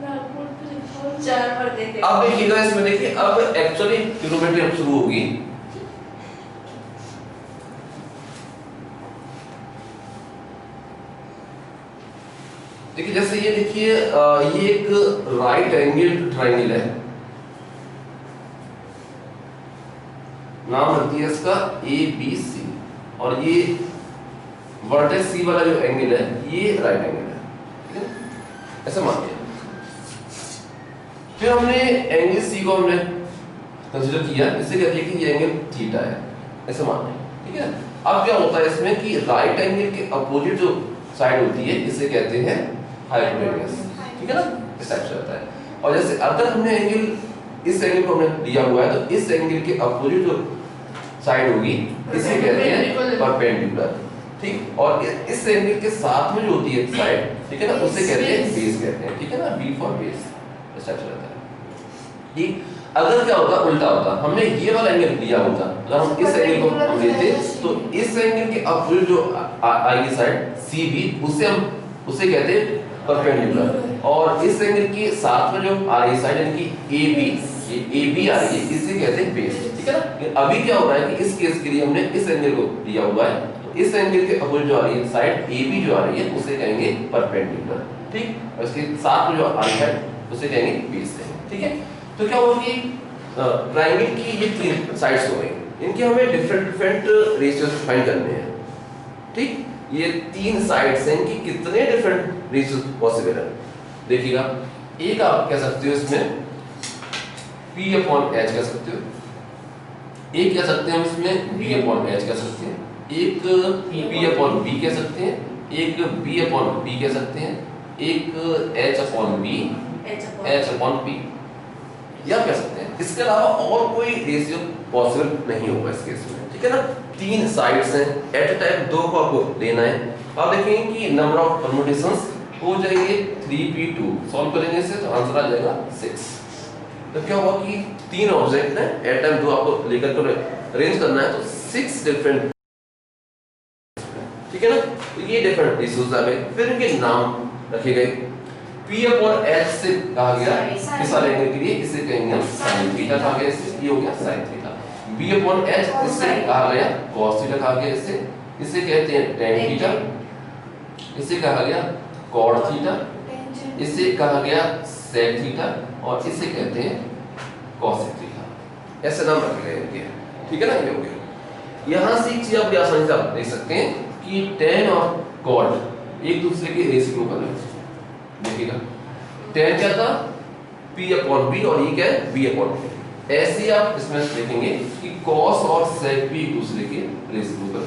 अब देखिएगा इसमें, देखिए अब एक्चुअली ट्रिग्नोमेट्री अब शुरू होगी। देखिए जैसे ये देखिए ये एक राइट एंगल ट्रायंगल है, नाम रखती है इसका ABC, और ये वर्टेक्स सी वाला जो एंगल है ये राइट एंगल है, ठीक है, ऐसा मान लिया। फिर हमने एंगल सी को हमने कंसीडर किया, इससे कहते हैं कि ये एंगल थीटा है, ऐसा मान लिया, ठीक है। अब क्या होता है इसमें कि राइट एंगल के अपोजिट जो साइड होती है इसे कहते हैं हाइपोटेन्यूज, ठीक है ना, इस टाइप से होता है। और जैसे अगर हमने एंगल इस एंगल को हमने लिया हुआ है तो इस एंगल के अपोजिट जो साइड होगी इसे कहते हैं परपेंडिकुलर, ठीक। और इस एंगल के साथ में जो होती है साइड, ठीक है ना, उसे कहते हैं बेस कहते हैं, ठीक है ना, B फॉर बेस, इस टाइप से रहता है, ठीक। अगर क्या होता उल्टा होता, हमने ये वाला एंगल लिया होता, अगर हम इस एंगल को हम लेते तो इस एंगल के अपोजिट जो आएगी साइड CB उसे कहते हैं परपेंडिकुलर, और इस एंगल के साथ में जो आ रही साइड यानी कि AB आ रही है इसे कहते हैं बेस, ठीक है ना। अभी क्या हो रहा है कि इस केस के लिए हमने इस एंगल को लिया हुआ है, तो इस एंगल के अपोजिट जो आ रही है साइड AB जो आ रही है उसे कहेंगे परपेंडिकुलर, ठीक, और इसके साथ में जो आ रही है उसे कहेंगे बेस, ठीक है। तो क्या होगा कि ट्रायंगल की ये तीन साइड्स हो गई, इनके हमें डिफरेंट रेशियोज फाइंड करने हैं, ठीक। ये तीन साइड्स हैं, इनकी कितने डिफरेंट रेशियोज पॉसिबल है, देखिएगा। एक आप कह सकते हो इसमें P/H कह सकते हो, एक कह सकते हैं हम इसमें B/H कह सकते हैं, एक P/B कह सकते हैं, एक B/B कह सकते हैं, एक H/P या कह सकते हैं। इसके अलावा और कोई रेशियो पॉसिबल नहीं होगा इस केस में, ठीक है ना। तीन साइड्स हैं, एट अ टाइम दो को आपको लेना है। आप देखेंगे कि नंबर ऑफ परम्यूटेशंस हो जाएंगे 3p2, सॉल्व करेंगे इसे तो आंसर आ जाएगा 6। तो क्या हुआ कि तीन ऑब्जेक्ट हैं, एट टाइम दो आपको लेकर के अरेंज करना है, तो 6 डिफरेंट, ठीक है ना। तो ये डिफरेंट रेशियोज आ गए, फिर इनके नाम रखे गए। P/H से कहा गया किस वाले एंगल के लिए, इसे कहेंगे हम sin थीटा कहा गया, इससे ये हो गया sin थीटा। B/H इससे कहा गया cos थीटा कहा गया, इसे कहते हैं tan थीटा, इसे कहा गया cot थीटा, इसे कहा गया sec थीटा, और इसे कहते हैं cosec थीटा, ऐसे नाम रखे गए इनके, ठीक है ना। ये हो गया। यहाँ से एक चीज आप बड़ी आसानी से आप देख सकते हैं कि tan और cot एक दूसरे के रेशियो कर रहे हैं, देखिएगा। tan क्या था P/B और ये क्या है B/B। ऐसे आप इसमें देखेंगे कि cos और sec भी एक दूसरे के रेसिप्रोकल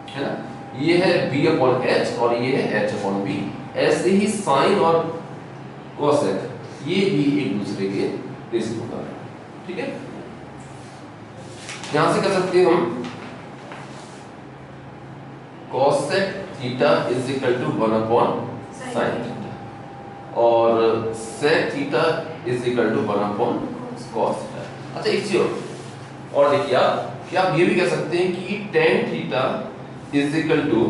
है ना, ये है B/H और ये है H/B। ऐसे ही sin और cosec ये भी एक दूसरे के रेसिप्रोकल है, ठीक है। यहां से कर सकते हैं हम cosec theta is equal to 1/sin theta, और sec theta is equal to 1/cos theta. अच्छा एक चीज और देखिए आप, क्या आप ये भी कह सकते हैं कि tan theta is equal to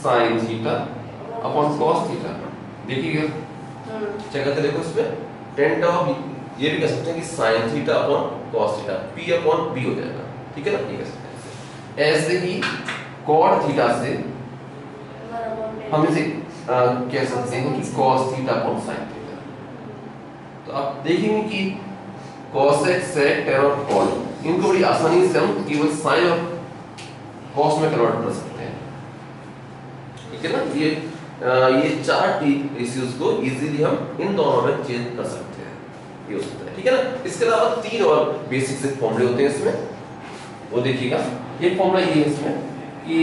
sin theta upon cos theta, देखिएगा चेक करके देखो इसमें tan थीटा, ये भी कह सकते हैं कि sin theta upon cos theta P/B हो जाएगा, ठीक है ना, ये कह सकते हैं। ऐसे ही cot थीटा से हम इसे कह सकते हैं कि cos theta upon sin theta. तो आप देखेंगे कि cosec sec tan और cot इनको बड़ी आसानी से हम केवल sin और cos में कन्वर्ट कर सकते हैं, ठीक है ना। ये चार रेशियोज को इजीली हम इन दोनों में चेंज कर सकते हैं, ये हो सकता है, ठीक है ना। इसके अलावा तीन और बेसिक से फॉर्मूले होते हैं इसमें, वो देखिएगा। एक फॉर्मूला ये है इसमें कि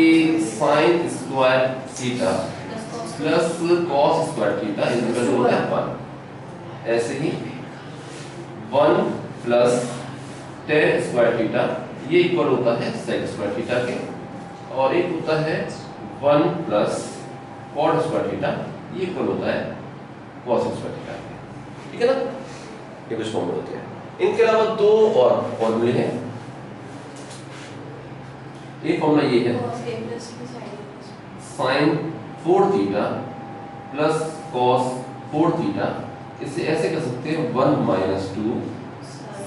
sin square theta plus cos square theta is equal to 1। ऐसे ही 1 प्लस tan स्क्वायर थीटा ये इक्वल होता है sec स्क्वायर थीटा के, और एक होता है 1 प्लस cot स्क्वायर थीटा ये इक्वल होता है cos स्क्वायर थीटा के, ठीक है ना। ये कुछ फॉर्मूले होते हैं। इनके अलावा दो और फॉर्मूले हैं। एक फॉर्मूला ये है sin 4 theta plus cos 4 theta, इसे ऐसे कर सकते हैं 1 minus 2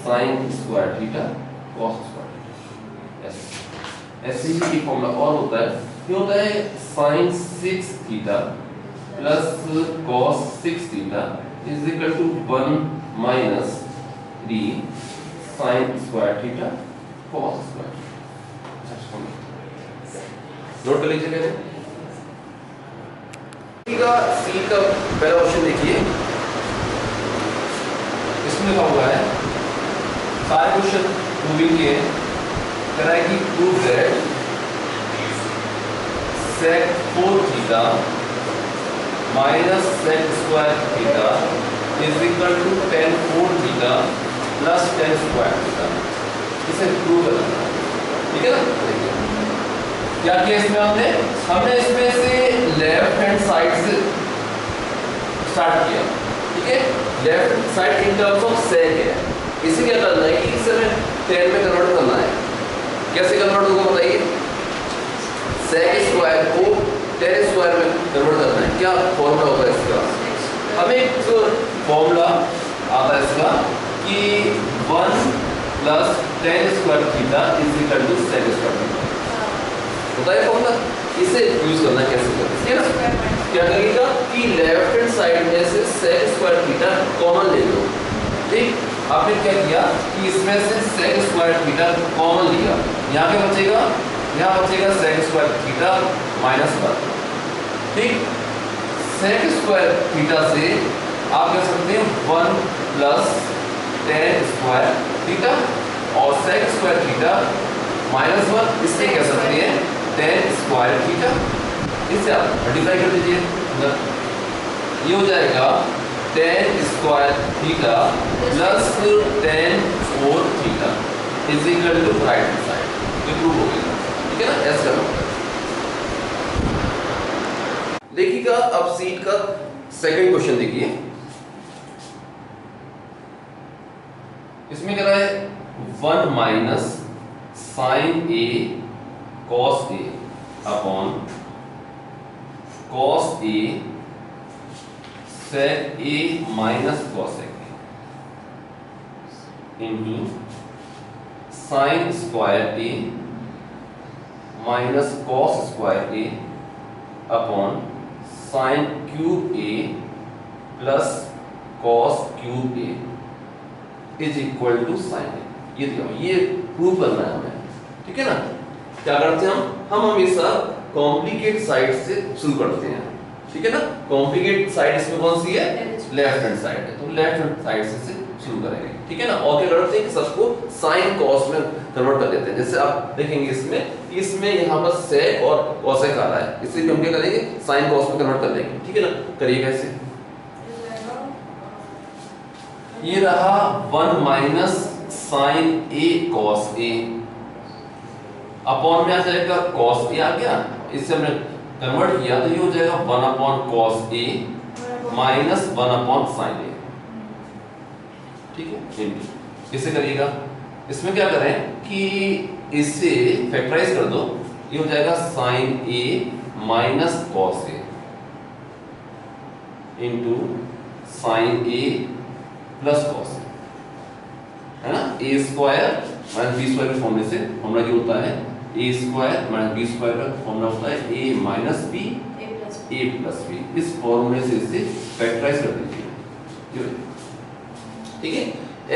sign square theta cos square theta. ऐसे ही एक फॉर्मूला और होता है, ये होता है sine 6 theta plus cos 6 theta is equal to 1 minus 3 sine square theta cos square theta. Note कर लीजिए। सी का पहला ऑप्शन देखिए, इसमें लिखा हुआ है, सारे क्वेश्चन मूविंग किए कह रहा है कि prove that sec 4 theta minus sec square theta is equal to tan 4 theta plus tan square theta. इसे प्रूव करना है, ठीक है ना। देखिए क्या किया इसमें, हमने इसमें से लेफ्ट हैंड साइड से स्टार्ट किया, ठीक है। Left side in terms of sec है, इसे क्या करना है कि इसे हमें tan में कन्वर्ट करना है। कैसे कन्वर्ट होगा बताइए, सेक स्क्वायर को tan स्क्वायर में कन्वर्ट करना है। क्या फॉर्मूला होगा इसका, हमें एक फॉर्मूला आता है इसका कि 1 plus tan square theta is equal to sec square theta होता है फॉर्मूला। इसे यूज करना कैसे करते हैं, क्या करिएगा कि लेफ्ट हैंड साइड में से sec स्क्वायर थीटा कॉमन ले लो, ठीक। आपने क्या किया कि इसमें से sec स्क्वायर थीटा कॉमन लिया, यहाँ पे बचेगा, यहाँ बचेगा sec स्क्वायर थीटा माइनस 1, ठीक। sec स्क्वायर थीटा से आप कह सकते हैं 1 प्लस tan स्क्वायर थीटा और sec स्क्वायर थीटा माइनस 1, इससे कह सकते हैं tan स्क्वायर थीटा। इससे आप मल्टीप्लाई कर दीजिए, ये हो जाएगा tan square theta plus tan 4 theta is equal to right hand side, ये प्रूव हो गया, ठीक है ना। ऐसा करना होगा। देखिएगा अब सीट का सेकंड क्वेश्चन देखिए, इसमें कह रहा है 1 minus sine A cos A upon cos A sec A minus cos A into sine square A minus cos square A upon sine cube A plus cos cube A is equal to sine A। ये prove करना है हमें, ठीक है ना। क्या करते हैं हम हमेशा कॉम्प्लिकेट साइड से शुरू करते हैं, ठीक है ना। कॉम्प्लिकेट साइड इसमें कौन सी है, लेफ्ट हैंड साइड है, तो लेफ्ट हैंड साइड से शुरू करेंगे, ठीक है ना। और क्या करते हैं कि सबको साइन कॉस में कन्वर्ट कर देते हैं। जैसे आप देखेंगे इसमें यहाँ पर सेक और कॉसेक आ रहा है, इससे भी हम क्या करेंगे साइन कॉस में कन्वर्ट कर देंगे, ठीक है ना। करिए कैसे, ये रहा 1 minus sine A cos A upon में आ जाएगा cos a आ गया, इससे हमने कन्वर्ट किया तो ये हो जाएगा 1 upon cos a minus 1 upon sin a, ठीक है। इसे करिएगा, इसमें क्या करें कि इसे फैक्टराइज कर दो, ये हो जाएगा sin a minus cos a into sin a plus cos a, है ना। a square minus b square के फॉर्मूले से फॉर्मूला क्या होता है, a square minus b square का फॉर्मूला होता है a minus b a plus b। इस फॉर्मूले से इसे फैक्टराइज कर दीजिए, ठीक है।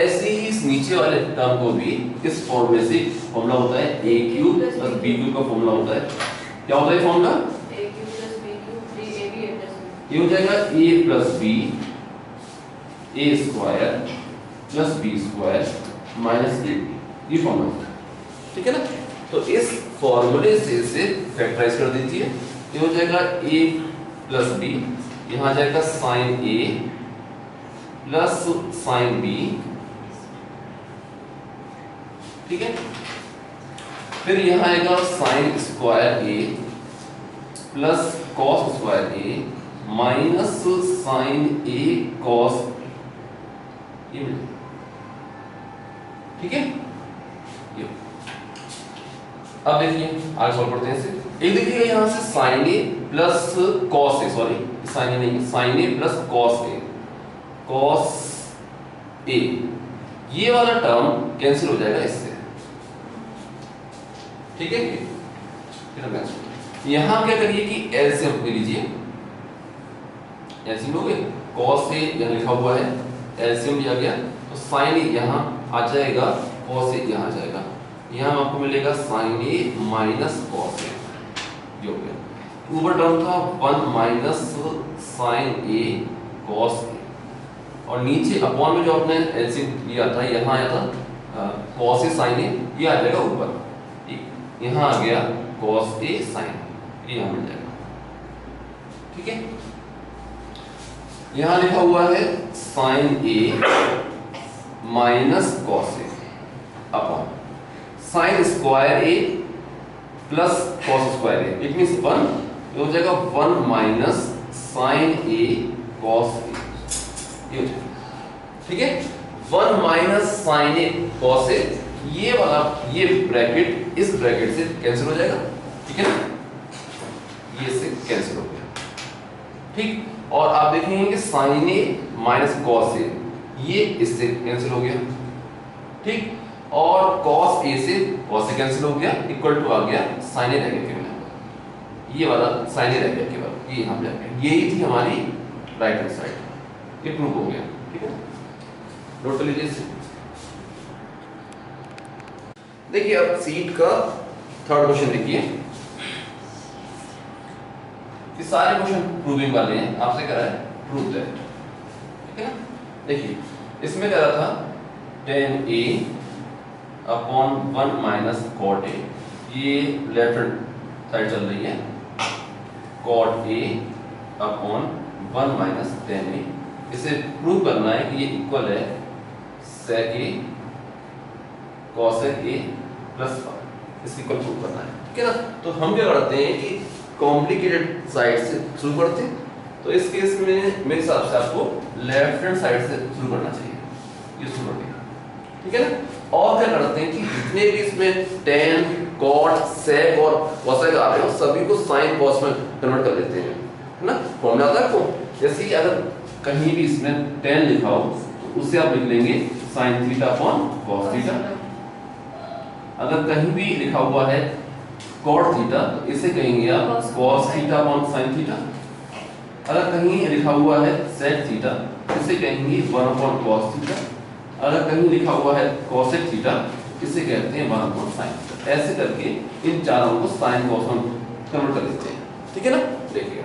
ऐसे ही इस नीचे वाले टर्म को भी इस फॉर्मूले से फॉर्मूला होता है a cube plus b cube का फॉर्मूला होता है। क्या होता है formula, a cube plus b cube 3ab a plus b। ये हो जाएगा a plus b a square plus b square minus a, ये फॉर्मूला होता है, ठीक है ना। तो इस फॉर्मूले से इसे फैक्टराइज कर दीजिए, ये हो जाएगा a प्लस b, यहाँ आ जाएगा sine a plus sine b, ठीक है। फिर यहाँ आएगा sine square a plus cos square a minus sine a cos, ठीक है। अब देखिए आगे सॉल्व करते हैं इसे। एक देखिएगा यहाँ से sign A plus cos A, sorry sine ए नहीं, sign A plus cos A, cos A, ये वाला टर्म कैंसिल हो जाएगा इससे, ठीक है। यहां क्या करिए कि एलसीएम ले लीजिए, एलसीएम लोगे, कॉस ए यहां लिखा हुआ है, एलसीएम लिया गया तो साइन ए यहां आ जाएगा, कॉस ए यहां आ जाएगा, यहां आपको मिलेगा sign A minus cos A, ये हो गया। ऊपर टर्म था 1 माइनस साइन ए कॉस ए, और नीचे अपॉन में जो आपने एलसीएम लिया था यहां आया था कॉस ए साइन ए, ये आ जाएगा ऊपर, यहां आ गया कॉस ए साइन, ये यहां मिल जाएगा, ठीक है। यहां लिखा हुआ है sine A minus cos A upon sine square A plus cos square A, it means 1, हो जाएगा 1 minus sine A cos A, ये हो जाएगा, ठीक है। 1 minus sine A cos A, ये वाला ये ब्रैकेट इस ब्रैकेट से कैंसिल हो जाएगा, ठीक है ना, ये से कैंसिल हो गया, ठीक। और आप देखेंगे कि sign A minus cos A, ये इससे कैंसिल हो गया, ठीक। और कॉस ए से कॉस ए कैंसिल हो गया, इक्वल टू आ गया साइन ए रह गया केवल, ये वाला साइन ए रह गया केवल, ये यहां पे आ गया, यही थी हमारी राइट हैंड साइड, ये प्रूव हो गया, ठीक है। नोट कर लीजिए इसे। देखिए अब सीट का थर्ड क्वेश्चन देखिए, ये सारे क्वेश्चन प्रूविंग वाले हैं, आपसे कह रहा है प्रूव दैट, ठीक है ना। देखिए इसमें कह रहा था tan a upon 1 minus cot A, ये लेफ्ट हैंड साइड चल रही है, cot A upon 1 minus tan a, इसे प्रूव करना है कि ये इक्वल है sec a cosec a plus 1, इसकी इक्वल प्रूव करना है, ठीक है ना। तो हम क्या करते हैं कि कॉम्प्लिकेटेड साइड से शुरू करते हैं, तो इस केस में मेरे हिसाब से आपको लेफ्ट हैंड साइड से शुरू करना चाहिए, ये शुरू करते हैं, ठीक है ना। और क्या करते हैं कि जितने भी इसमें tan cot sec और cosec आ रहे हो सभी को sin cos में कन्वर्ट कर देते हैं, है ना। फॉर्मूला आता है आपको, जैसे कि अगर कहीं भी इसमें tan लिखा हो तो उससे आप लिख लेंगे sin theta upon cos theta, अगर कहीं भी लिखा हुआ है cot थीटा तो इसे कहेंगे आप cos theta upon sin theta, अगर कहीं लिखा हुआ है sec थीटा इसे कहेंगे 1 अपॉन cos थीटा, अगर कहीं लिखा हुआ है cosec थीटा इसे कहते हैं 1 अपॉन sin थीटा। ऐसे करके इन चारों को sin cos में कन्वर्ट कर देते हैं, ठीक है ना। देखिए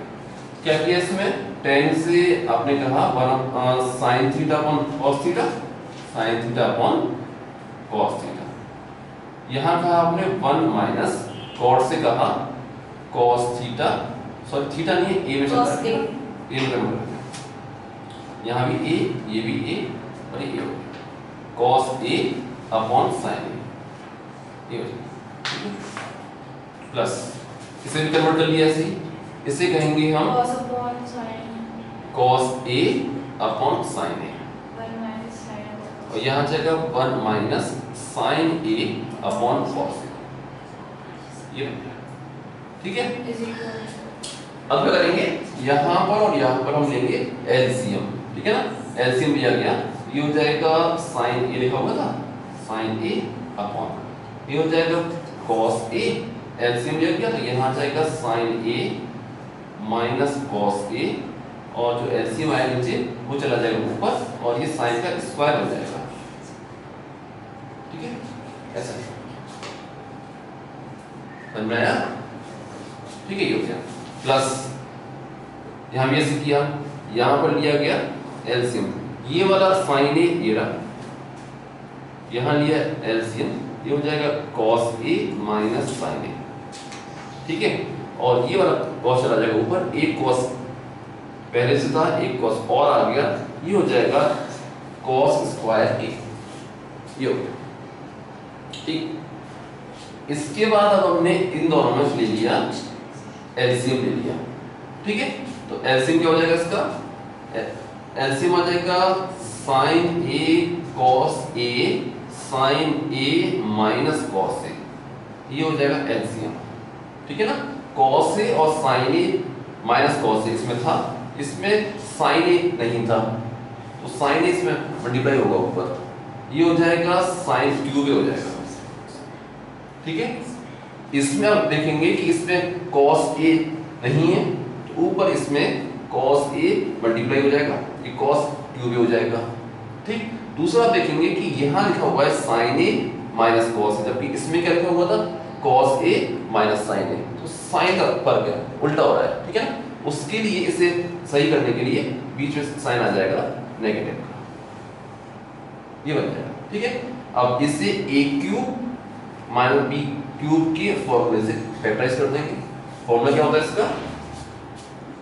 क्या किया इसमें, tan से आपने कहा 1 sin theta upon cos theta, sin theta upon cos theta, यहां कहा आपने 1 माइनस cot से कहा cos थीटा, सॉरी थीटा नहीं है a में चलता है, a में कन्वर्ट कर दिया, यहां भी a, ये भी a और ये a हो गया cos a upon sin a, ये हो जाएगा प्लस, इसे भी कन्वर्ट कर लिया ऐसे ही, इसे कहेंगे हम cos upon sin, cos a upon sin a, 1 minus sin, और यहाँ जाएगा 1 minus sin a upon cos a, ये बन गया, ठीक है। इज इक्वल, अब क्या करेंगे, यहाँ पर और यहाँ पर हम लेंगे एलसीएम, ठीक है ना। एलसीएम लिया गया, ये हो जाएगा sin a लिखा हुआ था, sin a अपॉन, ये हो जाएगा cos a, एलसीएम लिया गया तो यहाँ जाएगा sin a minus cos a, और जो एलसीएम आया नीचे वो चला जाएगा ऊपर, और ये sin का स्क्वायर हो जाएगा, ठीक है। ऐसा समझ में आया, ठीक है। ये हो गया प्लस, यहाँ भी ऐसे किया, यहाँ पर लिया गया एलसीएम, ये वाला sin a ये रहा, यहाँ लिया एलसीएम, ये हो जाएगा cos a minus sin a, ठीक है। और ये वाला cos चला जाएगा ऊपर, एक cos पहले से था, एक cos और आ गया, ये हो जाएगा cos स्क्वायर a, ये हो गया, ठीक। इसके बाद अब हमने इन दोनों में ले लिया एलसीएम ले लिया, ठीक है। तो एलसीएम क्या हो जाएगा इसका, एलसीएम आ जाएगा sin a cos a sin a minus cos a, ये हो जाएगा एलसीएम, ठीक है ना। cos a और sin a minus cos a इसमें था, इसमें साइन ए नहीं था तो साइन ए इसमें मल्टीप्लाई होगा ऊपर, ये हो जाएगा साइन क्यूब ए हो जाएगा। ठीक है, इसमें आप देखेंगे कि इसमें कॉस ए नहीं है तो ऊपर इसमें कॉस ए मल्टीप्लाई हो जाएगा, ये कॉस क्यूब ए हो जाएगा। ठीक, दूसरा आप देखेंगे कि यहाँ लिखा हुआ है साइन ए माइनस कॉस ए, जबकि इसमें क्या लिखा हुआ था कॉस ए माइनस साइन ए, तो साइन का फर्क है, उल्टा हो रहा है। ठीक है ना, उसके लिए इसे सही करने के लिए बीच में साइन आ जाएगा नेगेटिव का, ये बन जाएगा। ठीक है, अब इसे ए क्यूब माइनस बी क्यूब के फॉर्मूले से फैक्टराइज कर देंगे। फॉर्मूला क्या होता है इसका,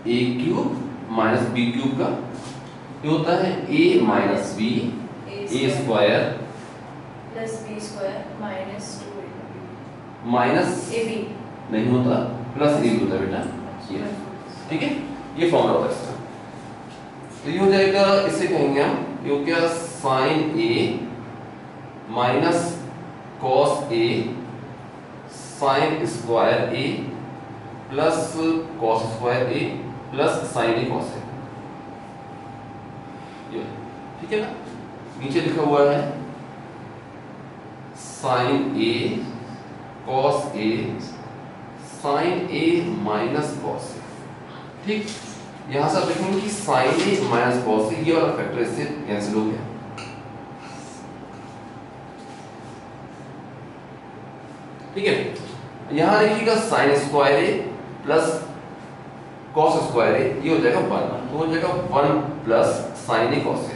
a cube minus b cube का, ये होता है a minus b a square plus b square minus 2 minus a b नहीं होता प्लस ए होता है बेटा, ये। ठीक है, ये फॉर्मूला होता है इसका। तो ये हो जाएगा, इसे कहेंगे हम, ये हो गया sign A minus cos A sign square A plus cos square A plus sign A cos A. ये ठीक है ना, नीचे लिखा हुआ है sine A cos A sign A minus cos ए। ठीक, यहां से आप देखेंगे कि sign A minus cos A, ये वाला फैक्टर इससे कैंसिल हो गया। ठीक है, यहां देखिएगा sign square A plus cos square ए, ये हो जाएगा 1, तो हो जाएगा 1 प्लस साइन ए कॉस ए।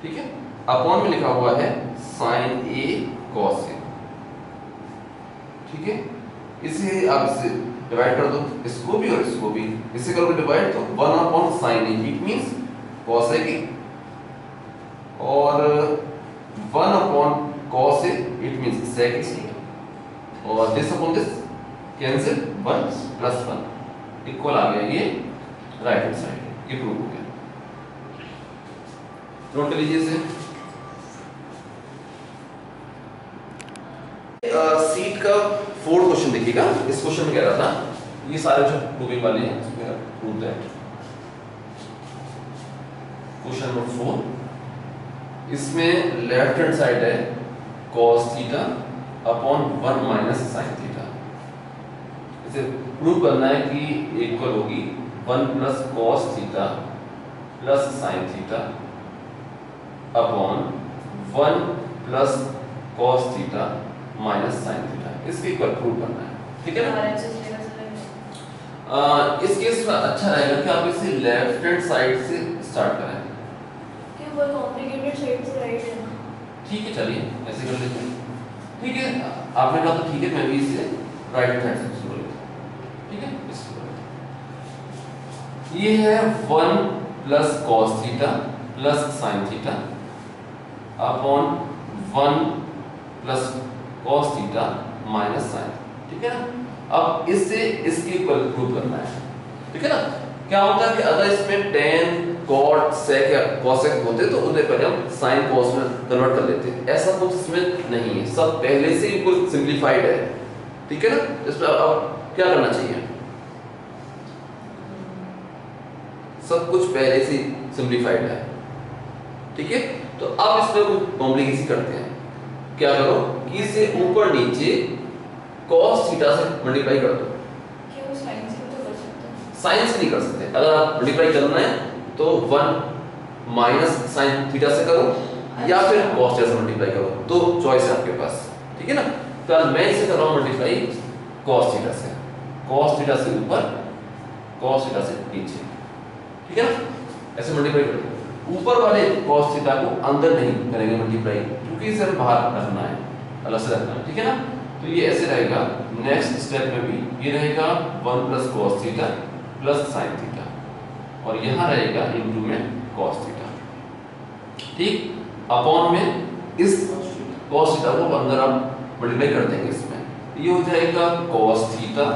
ठीक है, अपॉन में लिखा हुआ है साइन ए कॉस ए। ठीक है, इसे आप इसे डिवाइड कर दो, इसको भी और इसको भी, इसे करोगे डिवाइड तो 1 upon sine A, it means cos A की, और 1 upon cos A, it means sec A, और this upon this cancel, 1 plus 1 equal आ गया ये राइट हैंड साइड, ये प्रूव हो गया। नोट कर लीजिए इसे। सीट का 4th क्वेश्चन देखिएगा, इस क्वेश्चन में कह रहा था, ये सारे जो प्रूविंग वाले हैं इसमें प्रूव दैट क्वेश्चन नंबर 4, इसमें लेफ्ट हैंड साइड है cos theta upon 1 minus sine theta. इसे प्रूव करना है कि इक्वल होगी 1 plus cos theta plus sine theta upon 1 plus cos theta minus sine theta, इसके इक्वल प्रूव करना है। ठीक है ना, इस केस में अच्छा रहेगा कि आप इसे लेफ्ट हैंड साइड से स्टार्ट करें। कि वो कॉम्प्लिकेटेड साइड से राइट है ना। ठीक है, चलिए ऐसे कर लेते हैं। ठीक है, आपने कहा तो ठीक है, मैं भी इसे राइट हैंड से शुरू करता हूं। ठीक है, ये है 1 plus cos theta plus sine theta upon 1 plus cos theta minus sine. ठीक है ना, अब इससे इसके इक्वल प्रूव करना है। ठीक है ना, क्या होता है कि अगर इसमें tan cot sec या cosec होते तो उन्हें पहले हम sin cos में कन्वर्ट कर लेते, ऐसा कुछ इसमें नहीं है, सब पहले से ही बिल्कुल सिंपलीफाइड है। ठीक है ना, इसमें अब क्या करना चाहिए, सब कुछ पहले से सिंपलीफाइड है। ठीक है, तो अब इसमें कुछ कॉम्प्लिकेशन करते हैं। क्या करो कि इसे ऊपर नीचे cos थीटा से मल्टीप्लाई कर दो। क्यों साइन से तो कर सकते हैं, साइन से नहीं कर सकते, अगर आप मल्टीप्लाई करना है तो 1 माइनस साइन थीटा से करो या फिर cos थीटा से मल्टीप्लाई करो, तो चॉइस है आपके पास। ठीक है ना, तो मैं इसे कर रहा हूं मल्टीप्लाई cos थीटा से, cos थीटा से ऊपर cos थीटा से नीचे। ठीक है ना, ऐसे मल्टीप्लाई करो, ऊपर वाले cos थीटा को अंदर नहीं करेंगे मल्टीप्लाई, क्योंकि इसे बाहर रखना है, अलग से रखना है। ठीक है ना, तो ये ऐसे रहेगा। नेक्स्ट स्टेप में भी ये रहेगा 1 plus cos theta plus sine theta, और यहाँ रहेगा इनटू में cos थीटा। ठीक, अपॉन में इस cos थीटा को अंदर आप मल्टीप्लाई कर देंगे इसमें, ये हो जाएगा cos theta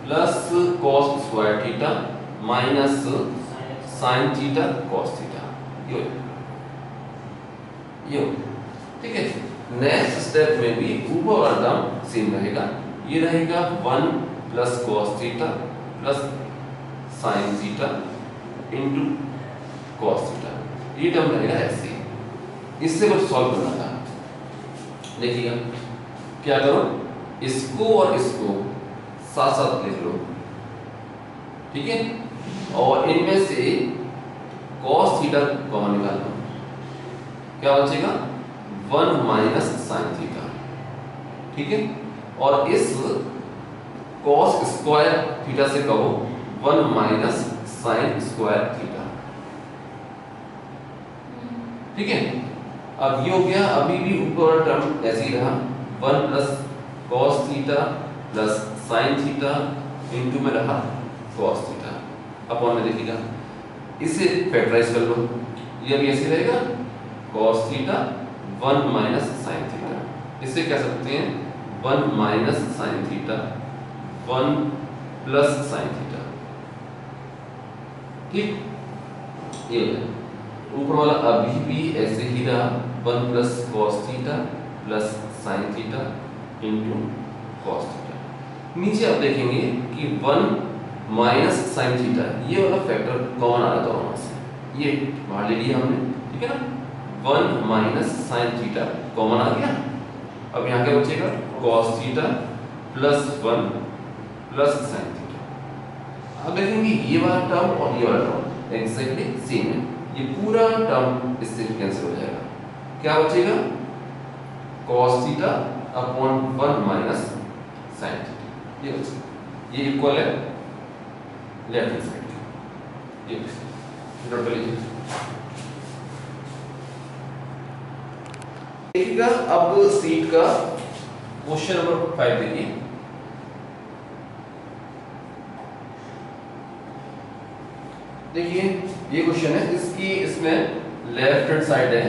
plus cos square theta minus sine theta cos theta, ये हो। ठीक है, नेक्स्ट स्टेप में भी ऊपर वाला टर्म सेम रहेगा, ये रहेगा 1 plus cos theta plus sine theta into cos theta, ये टर्म रहेगा ऐसे ही। इससे कुछ सॉल्व करना था। देखिएगा क्या करो, इसको और इसको साथ साथ लिख लो, ठीक है, और इनमें से cos थीटा कॉमन निकाल लो, क्या बचेगा 1 माइनस साइन थीटा, ठीक है, और इस cos स्क्वायर थीटा से कहो 1 माइनस साइन स्क्वायर थीटा, ठीक है। अब ये हो गया, अभी भी ऊपर टर्म ऐसे ही रहा 1 plus cos theta plus sine theta into में रहा cos थीटा अपॉन में, देखिएगा इसे फैक्टराइज कर लो, ये भी ऐसे रहेगा cos theta 1 minus sine theta, इसे कह सकते हैं 1 minus sine theta 1 plus sine theta, ठीक। ये ऊपर वाला अभी भी ऐसे ही रहा 1 plus cos theta plus sine theta into cos theta. नीचे आप देखेंगे कि 1 माइनस साइन थीटा, ये वाला फैक्टर कॉमन आ रहा था दोनों से, ये बाहर ले लिया हमने, ठीक है ना। 1 माइनस साइन थीटा कॉमन आ गया, अब यहाँ क्या बचेगा cos theta plus 1 plus sine theta. अब देखेंगे ये वाला टर्म और ये वाला टर्म एक्जेक्टली सेम है, ये पूरा टर्म इससे कैंसिल हो जाएगा, क्या बचेगा cos theta upon 1 minus sine theta, ये बचेगा, ये इक्वल है लेफ्ट हैंड साइड, ये नोट कर लीजिए। देखिएगा अब सीट का क्वेश्चन नंबर 5 देखिए, देखिए ये क्वेश्चन है, इसकी इसमें लेफ्ट हैंड साइड है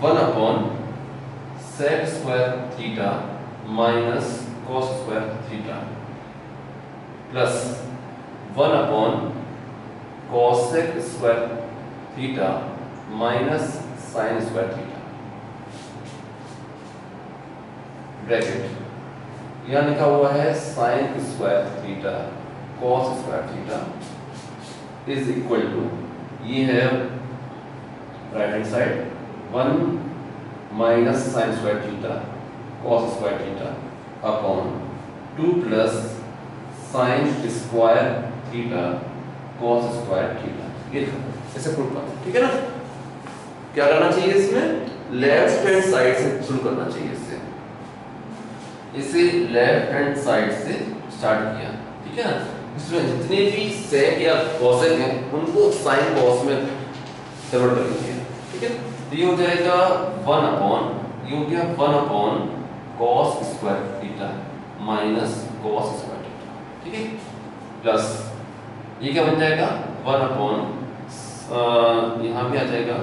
1 upon sec square theta minus cos square theta plus 1 upon cosec square theta minus sine square theta, bracket यहाँ लिखा हुआ है sine square theta cos square theta is equal to, ये है right hand side 1 minus sine square theta cos square theta upon 2 plus sine square theta cos square theta, ये ऐसे prove करना, ठीक है ना। क्या करना चाहिए इसमें, लेफ्ट हैंड साइड से शुरू करना चाहिए, इसे लेफ्ट हैंड साइड से स्टार्ट किया, ठीक है ना। इसमें जितने भी सेक या कॉसेक हैं उनको साइन कॉस में कन्वर्ट कर लीजिए, ठीक है। तो ये हो जाएगा 1 अपॉन, ये हो गया 1 upon cos square theta minus cos square theta, ठीक है, प्लस ये क्या बन जाएगा 1 अपॉन, यहाँ भी आ जाएगा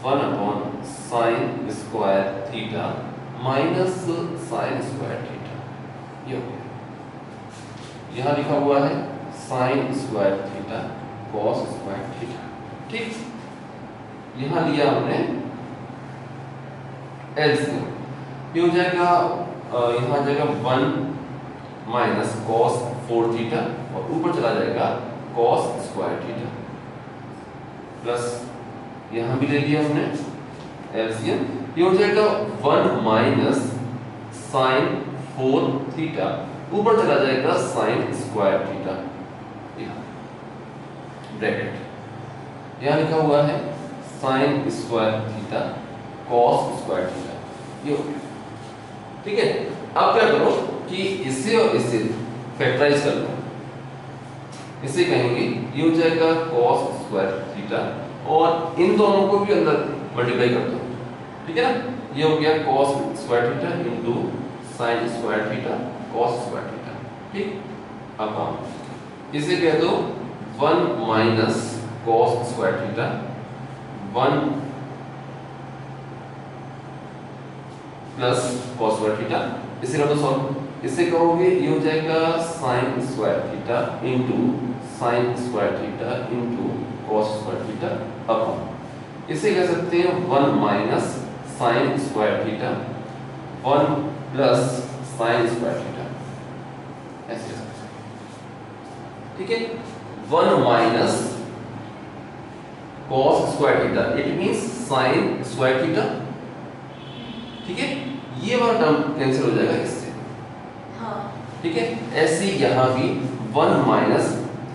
1 upon sine square theta minus sine square theta, ये हो गया। यहाँ लिखा हुआ है sine square theta cos square theta, ठीक। यहाँ लिया हमने एलसीएम, ये हो जाएगा यहाँ आ जाएगा 1 माइनस कॉस 4 थीटा और ऊपर चला जाएगा कॉस स्क्वायर थीटा प्लस यहाँ भी ले लिया हमने एलसीएम, ये हो जाएगा 1 माइनस साइन 4 थीटा, ऊपर चला जाएगा साइन स्क्वायर थीटा, ब्रैकेट यहाँ लिखा हुआ है sine square theta cos square theta, ये हो गया, ठीक है। अब क्या करो कि इसे और इसे फैक्टराइज कर लो, इसे कहेंगे ये हो जाएगा कॉस स्क्वायर थीटा और इन दोनों को भी अंदर मल्टीप्लाई कर दो, ठीक है ना। ये हो गया cos square theta into sine square theta cos square theta, ठीक। अब इसे कह दो 1 minus cos square theta 1 plus cos square theta, इसे कर दो सॉल्व, इसे कहोगे ये हो जाएगा sign square theta into sine square theta into cos square theta upon, इसे कह सकते हैं 1 minus sine square theta 1 plus sine square theta, ऐसे कह सकते हैं, ठीक है। 1 minus cos square theta, it means sin square theta. ठीक है, ये वाला टर्म कैंसिल हो जाएगा इससे। हाँ। ठीक है, ऐसे यहाँ भी 1 minus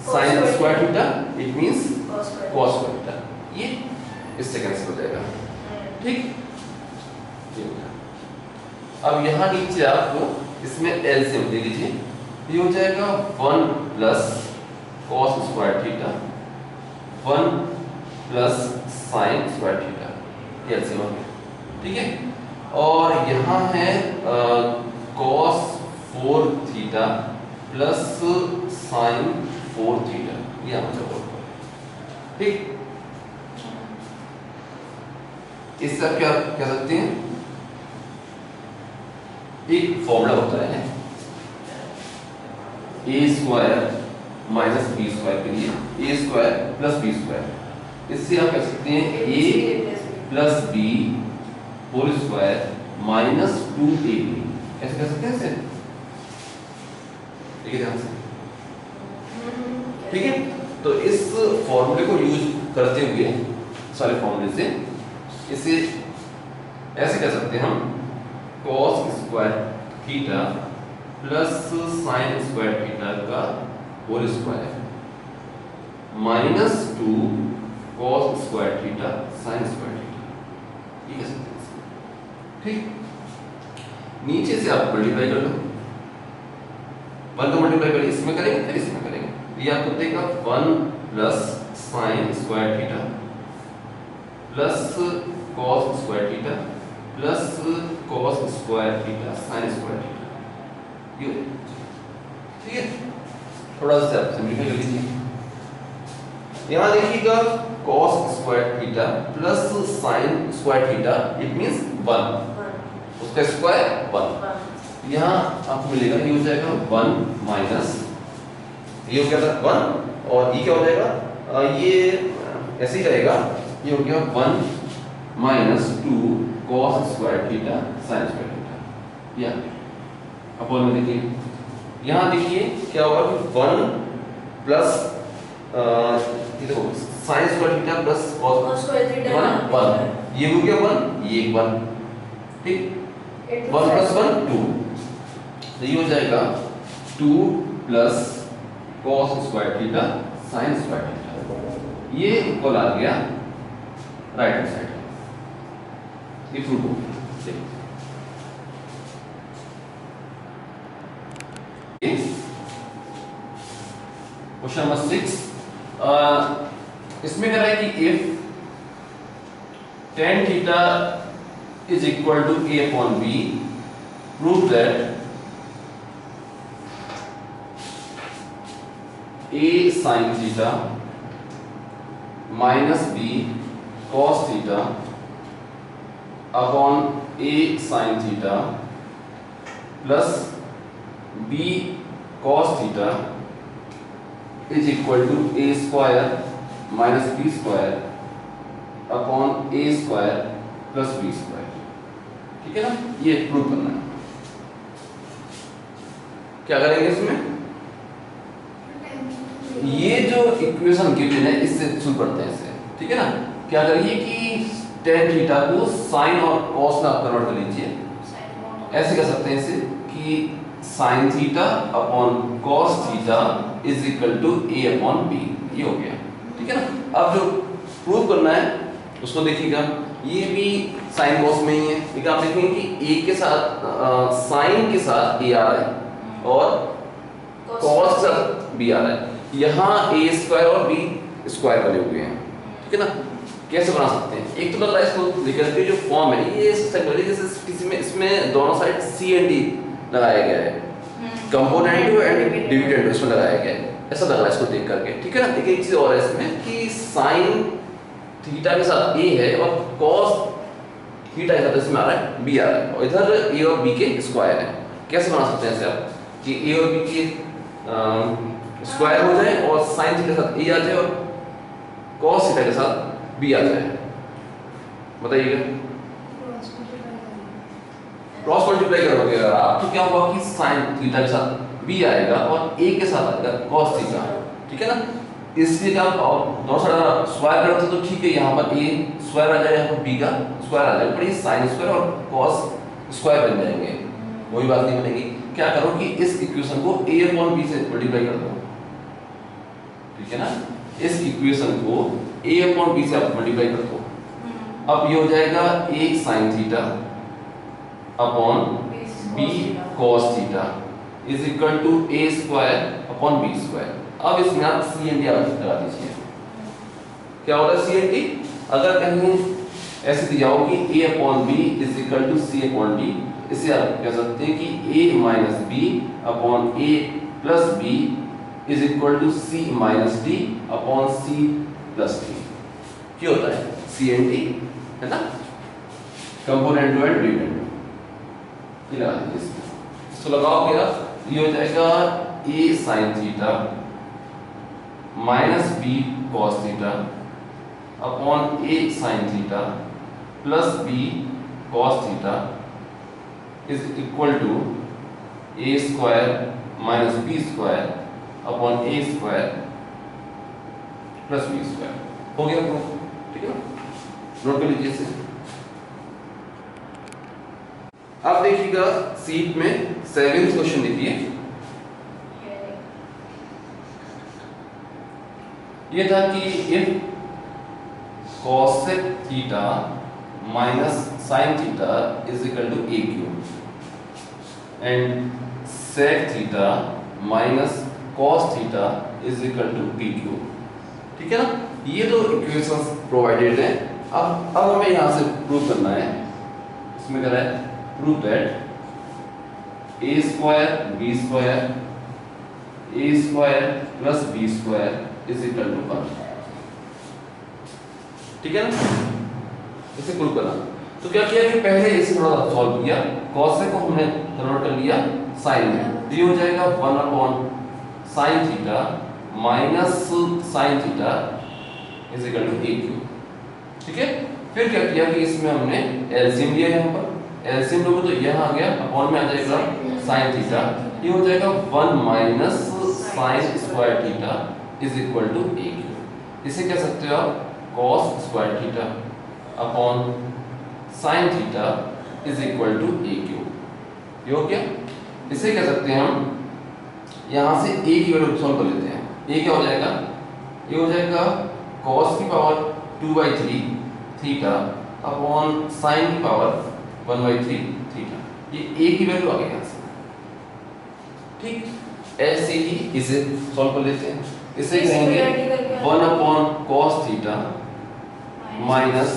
sin square theta, it means cos square theta, ये इससे कैंसिल हो जाएगा। ठीक, अब यहाँ नीचे आप इसमें एलसीएम ले लीजिए, ये हो जाएगा 1 plus cos square theta 1 plus sin square theta, ये एलसीएम हो गया। ठीक है, और यहाँ है cos 4 theta plus sin 4 theta, ये यहाँ पर होगा। ठीक, इससे आप क्या कह सकते हैं, एक फॉर्मूला होता है a square minus b square के लिए, a square plus b square. इससे आप कह सकते हैं a plus b whole square minus 2ab, ऐसे कह सकते हैं इसे। ठीक है, ध्यान से। ठीक है, तो इस फॉर्मूले को यूज करते हुए सारे फॉर्मूले से इसे ऐसे कह सकते हैं हम, cos square theta plus sin square theta का whole square minus 2 cos square theta sin square theta, ये कह सकते हैं। ठीक, नीचे से आप मल्टीप्लाई कर लो, 1 को मल्टीप्लाई करिए, इसमें करेंगे फिर इसमें करेंगे, ये आपको देगा 1 plus sin square theta plus cos square theta plus cos square theta sin square theta, ये। ठीक है, थोड़ा सा आप सिंपलीफाई कर लीजिए। यहाँ देखिएगा cos square theta plus sin square theta, it means 1, उसका स्क्वायर 1। यहाँ आपको मिलेगा, ये हो जाएगा 1 माइनस, ये हो गया 1 और ये क्या हो जाएगा, ये ऐसे ही रहेगा, ये हो गया 1 minus 2 cos square theta sin square theta. या अपॉन में देखिए, यहाँ देखिए क्या होगा, 1 प्लस ये देखो sin square theta plus cos square theta 1, ये हो गया 1, ये 1। ठीक, 1 प्लस 1 2, तो ये हो जाएगा 2 plus cos square theta sin square theta, ये इक्वल आ गया राइट हैंड साइड, ये प्रूव हो गया। क्वेश्चन नंबर 6, इसमें कह रहा है कि if tan theta is equal to a upon b, prove that a sin theta minus b cos theta upon a sin theta plus b cos theta is equal to a square minus b square upon a square plus b square. ठीक है ना, ये prove करना है। क्या करेंगे इसमें, ये जो इक्वेशन गिवन है इससे शुरू करते हैं इसे। ठीक है ना, क्या करिए कि tan थीटा को sin और cos में आप कन्वर्ट कर लीजिए, ऐसे कर सकते हैं इसे कि sin theta upon cos theta is equal to a upon b, ये हो गया। ठीक है ना, अब जो प्रूव करना है उसको देखिएगा, ये भी sin cos में ही है, ठीक है। आप देखेंगे कि a के साथ sin के साथ a आ रहा है और cos के साथ b आ रहा है, यहाँ a स्क्वायर और b स्क्वायर बने हुए हैं। ठीक है ना, कैसे बना सकते हैं, एक तो लग रहा है इसको लिखने के जो फॉर्म है ये जैसे किसी में इसमें दोनों साइड c एंड d लगाया गया है, कंपोनेंट एंड डिविडेंड इसमें लगाया गया है, ऐसा लग रहा है इसको देख करके। ठीक है ना, एक चीज और है इसमें कि sin थीटा के साथ a है और cos थीटा के साथ इसमें आ रहा है b आ रहा है, और इधर a और b के स्क्वायर है। कैसे बना सकते हैं इसे आप कि a और b के स्क्वायर हो जाए और sin थीटा के साथ a आ जाए और cos थीटा के साथ b आ जाए, बताइएगा। क्रॉस मल्टीप्लाई करोगे आप तो क्या होगा कि sin थीटा के साथ b आएगा और a के साथ आएगा cos थीटा। ठीक है ना, इसलिए क्या दोनों साइड स्क्वायर करते तो ठीक है, यहाँ पर a स्क्वायर आ जाएगा, यहाँ पर b का स्क्वायर आ जाएगा, पर ये साइन स्क्वायर और cos स्क्वायर बन जाएंगे, वही बात नहीं बनेगी। क्या करो कि इस इक्वेशन को a अपॉन b से मल्टीप्लाई कर दो, ठीक है ना, इस इक्वेशन को a अपॉन b से आप मल्टीप्लाई कर दो। अब ये हो जाएगा a sin theta upon b cos theta is equal to a square upon b square. अब इसमें आप सी एन डी लगा दीजिए। क्या होता है सी एन डी? अगर कहीं ऐसे दिया हो कि a upon b is equal to c upon d, इसे आप कह सकते हैं कि a minus b upon a plus b is equal to c minus d upon c plus d। क्या होता है सी एन डी, है ना, कंपोनेंट एंड डिपेंडेंट। ये लगा दीजिए इसमें, इसको लगाओगे आप, ये हो जाएगा a sin theta minus b cos theta upon a sin theta plus b cos theta is equal to a square minus b square upon a square plus b square. हो गया प्रूफ, ठीक है ना, नोट कर लीजिए इसे। अब देखिएगा सीट में 7th क्वेश्चन देखिए। ये था कि if cosec theta minus sin theta is equal to a cube and sec theta minus cos theta is equal to b cube, ठीक है ना। ये दो इक्वेशंस प्रोवाइडेड हैं। अब हमें यहां से प्रूव करना है, इसमें क्या है, prove that a square b square a square plus b square is equal to 1, ठीक है ना। इसे प्रूव करना, तो क्या किया कि पहले इसे थोड़ा सॉल्व किया, cos को हमने कन्वर्ट कर लिया sin में, तो ये हो जाएगा 1 upon sin theta minus sin theta is equal to a cube, ठीक है। फिर क्या किया कि इसमें हमने एलसीएम लिया, यहाँ पर एलसीएम लोगे तो यहाँ आ गया, अपॉन में आ जाएगा sin थीटा, ये हो जाएगा 1 minus sin square theta is equal to a cube. इसे कह सकते हो आप cos square theta upon sin theta is equal to a cube. ये हो गया। इसे कह सकते हैं हम, यहाँ से a की वैल्यू सॉल्व कर लेते हैं। a क्या हो जाएगा, ये हो जाएगा cos की पावर 2/3 थीटा अपॉन sin की पावर 1/3 थीटा। ये a की वैल्यू आ गई यहाँ से, ठीक। ऐसे ही इसे सॉल्व कर लेते हैं। इसे कहेंगे 1 upon cos theta minus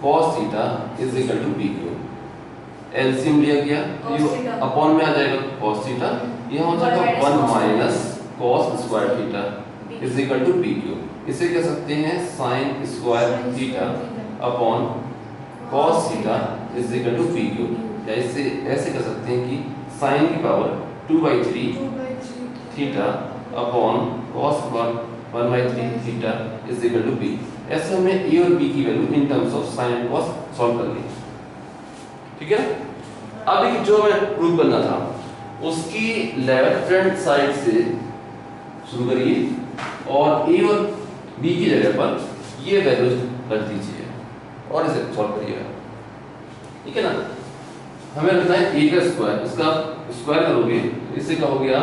cos theta is equal to b cube. LCM लिया गया तो ये अपॉन में आ जाएगा cos थीटा, यहाँ हो जाएगा 1 minus cos square theta is equal to b cube. इसे कह सकते हैं sin square theta upon cos theta is equal to b cube, या इसे ऐसे कह सकते हैं कि sin की power 2/3 theta upon cos 1/3 theta is equal to b। ऐसे हमने a और b की value in terms of sin and cos solve कर ली, ठीक है ना। अब एक जो हमें प्रूव करना था उसकी लेफ्ट हैंड साइड से शुरू करिए और a और b की जगह पर ये वैल्यू रख दीजिए और इसे सॉल्व करिएगा, ठीक है ना। हमें रखना है a का स्क्वायर, इसका स्क्वायर करोगे इससे क्या हो गया,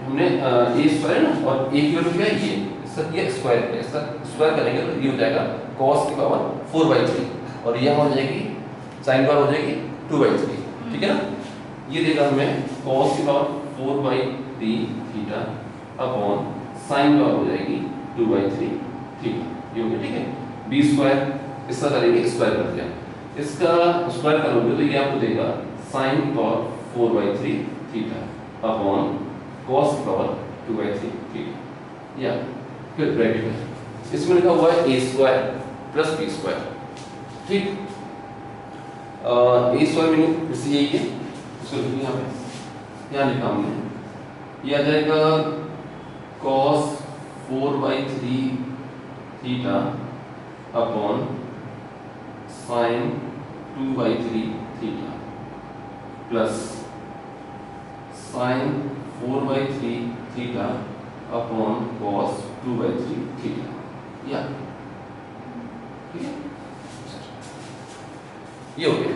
हमने a स्क्वायर ना, और a की वैल्यू क्या है, ये इसका ये स्क्वायर है, इसका स्क्वायर करेंगे तो ये हो जाएगा cos की पावर 4/3 और यह हो जाएगी sin पावर हो जाएगी 2/3, ठीक है ना। ये देगा हमें cos की power 4/3 theta upon sin power हो जाएगी 2/3 थीटा, ये हो गया, ठीक है। b स्क्वायर इसका करेंगे स्क्वायर कर दिया, इसका स्क्वायर करोगे तो ये आपको देगा sin की पावर 4/3 थीटा अपॉन cos की पावर 2/3 थीटा, या फिर ब्रैकेट है, इसमें लिखा हुआ है a square plus b square, ठीक। a स्क्वायर मीनिंग इससे यही है, इसको लिखिए यहाँ पे, यहाँ लिखा हमने, ये आ जाएगा cos 4/3 theta upon sin 2/3 theta plus sin 4/3 theta upon cos 2/3 theta. या ठीक है, ये हो गया।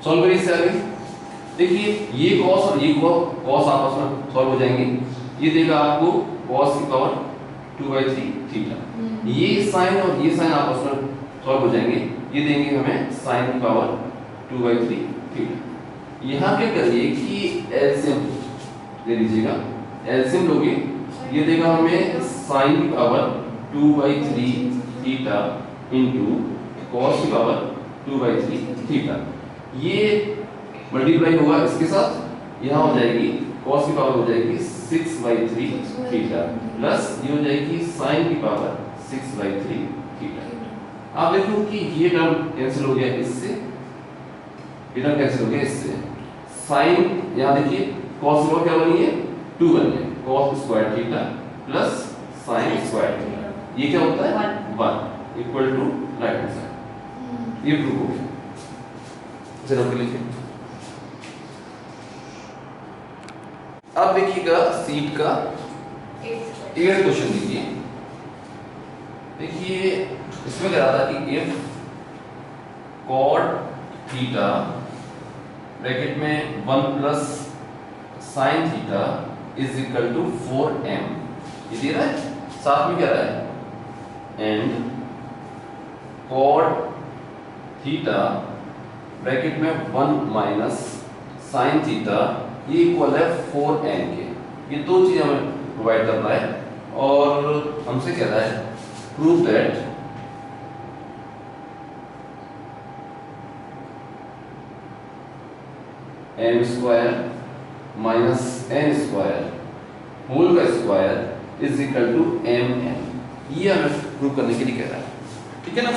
सॉल्व करिए इससे आगे। देखिए ये cos और ये cos आपस में सॉल्व हो जाएंगे। ये देगा आपको cos की पावर 2/3 थीटा। ये sin और ये sin आपस में सॉल्व हो जाएंगे। ये देंगे हमें sin की पावर 2/3 थीटा। यहाँ क्या करिए कि एलसीएम ले लीजिएगा, एलसीएम लोगे, ये देगा हमें sin की पावर 2/3 थीटा इंटू cos की पावर 2/3 थीटा। ये मल्टीप्लाई होगा इसके साथ, यहाँ हो जाएगी cos की पावर हो जाएगी 6/3 थीटा प्लस ये हो जाएगी sin की पावर 6/3 थीटा। आप देखो कि ये टर्म कैंसिल हो गया इससे, ये टर्म कैंसिल हो गया इससे। sin यहाँ देखिए cos की पावर क्या बनी है 2 बनी है, cos square theta plus sin square theta, ये क्या होता है 1 equal to right hand side. ये प्रूव हो गया। इसे नोट कर लीजिए। अब देखिएगा सीट का 8th क्वेश्चन देखिए। देखिए इसमें कह रहा था कि इफ cot थीटा ब्रैकेट में 1 plus sin theta is equal to 4m, ये दे रहा है, साथ में क्या रहा है एंड cot थीटा ब्रैकेट में 1 माइनस sin थीटा ये इक्वल है 4n के। ये दो चीजें हमें प्रोवाइड कर रहा है और हमसे कह रहा है prove that m square minus n square whole का square is equal to mn। ये हमें प्रूव करने के लिए कह रहा है, ठीक है ना।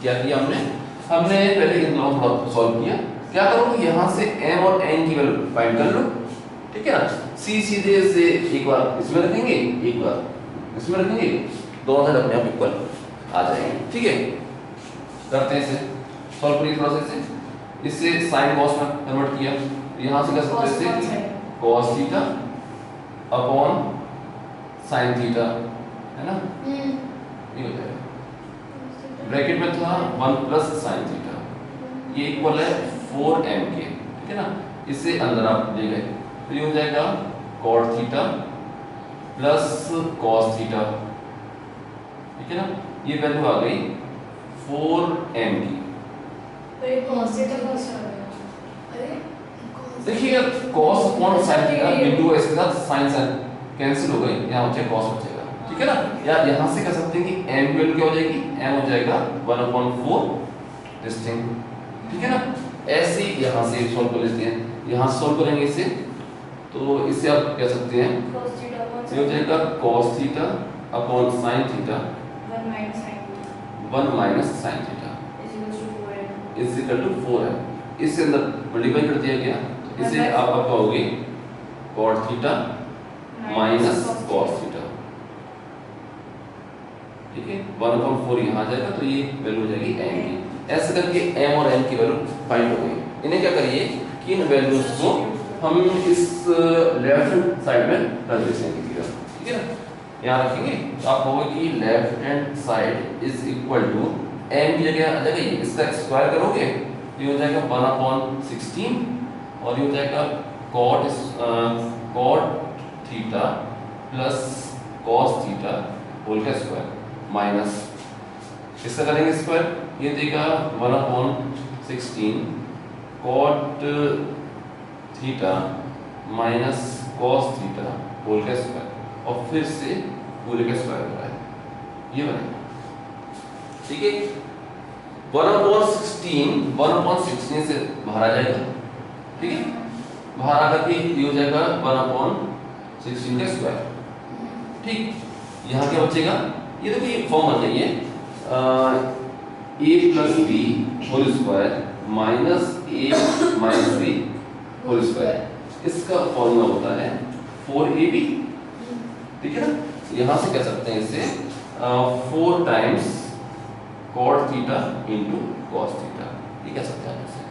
क्या किया हमने पहले इन दोनों को सॉल्व किया। क्या करोगे यहाँ से m और n की वैल्यू फाइंड कर लो, ठीक है ना। सीधे से एक बार इसमें रखेंगे, एक बार इसमें रखेंगे, दोनों साइड अपने आप इक्वल आ जाएंगे, ठीक है। करते हैं इसे सॉल्व करिए थोड़ा सा इसे। इससे sin cos में कन्वर्ट किया, यहाँ से कर सकते हैं cos theta upon sin theta, है ना, ये हो जाएगा। ब्रैकेट में था 1 प्लस sin थीटा, ये इक्वल है 4m के, ठीक है ना। इससे अंदर आप ले गए तो ये हो जाएगा cot theta plus cos theta, ठीक है ना। ये वैल्यू आ गई 4m की। देखिएगा cos अपॉन sin थीटा बिंदु इसके साथ sin कैंसिल हो गए, यहाँ बचे cos बचेगा, ठीक है ना। या यहाँ से कह सकते हैं कि m की वैल्यू क्या हो जाएगी, m हो जाएगा 1/4 दिस थिंग, ठीक है ना। ऐसे ही यहाँ से सॉल्व कर लेते हैं, यहाँ सॉल्व करेंगे इसे तो इससे आप कह सकते हैं ये हो जाएगा cos theta upon sin theta 1 minus sin theta is equal to 4m। इससे अंदर मल्टीप्लाई कर दिया गया, इसे आप पाओगे cot theta minus cos theta, ठीक है। 1/4 यहाँ आ जाएगा तो ये वैल्यू हो जाएगी m की। ऐसे करके m और n की वैल्यू फाइंड हो गई। इन्हें क्या करिए कि इन वैल्यूज को हम इस लेफ्ट साइड में रख देंगे, ठीक है ना। यहाँ रखेंगे तो आप कहोगे कि left hand side is equal to m की जगह आ जाएगा, ये इसका स्क्वायर करोगे तो ये हो जाएगा 1/16 और ये हो जाएगा cot theta plus cos theta whole का स्क्वायर माइनस इसका करेंगे स्क्वायर, ये देगा 1/16 cot theta minus cos theta whole का स्क्वायर और फिर से पूरे का स्क्वायर हो रहा है, ये बनेगा, ठीक है। 1/16 से बाहर आ जाएगा, ठीक है। बाहर आकर के ये हो जाएगा 1/16 का स्क्वायर, ठीक। यहाँ क्या बचेगा, ये देखिए फॉर्म बन रही है a plus b whole square minus a minus b whole square. इसका फॉर्मूला होता है 4ab, ठीक है ना। यहाँ से कह सकते हैं इसे 4 times cot theta into cos theta, ये कह सकते हैं इसे।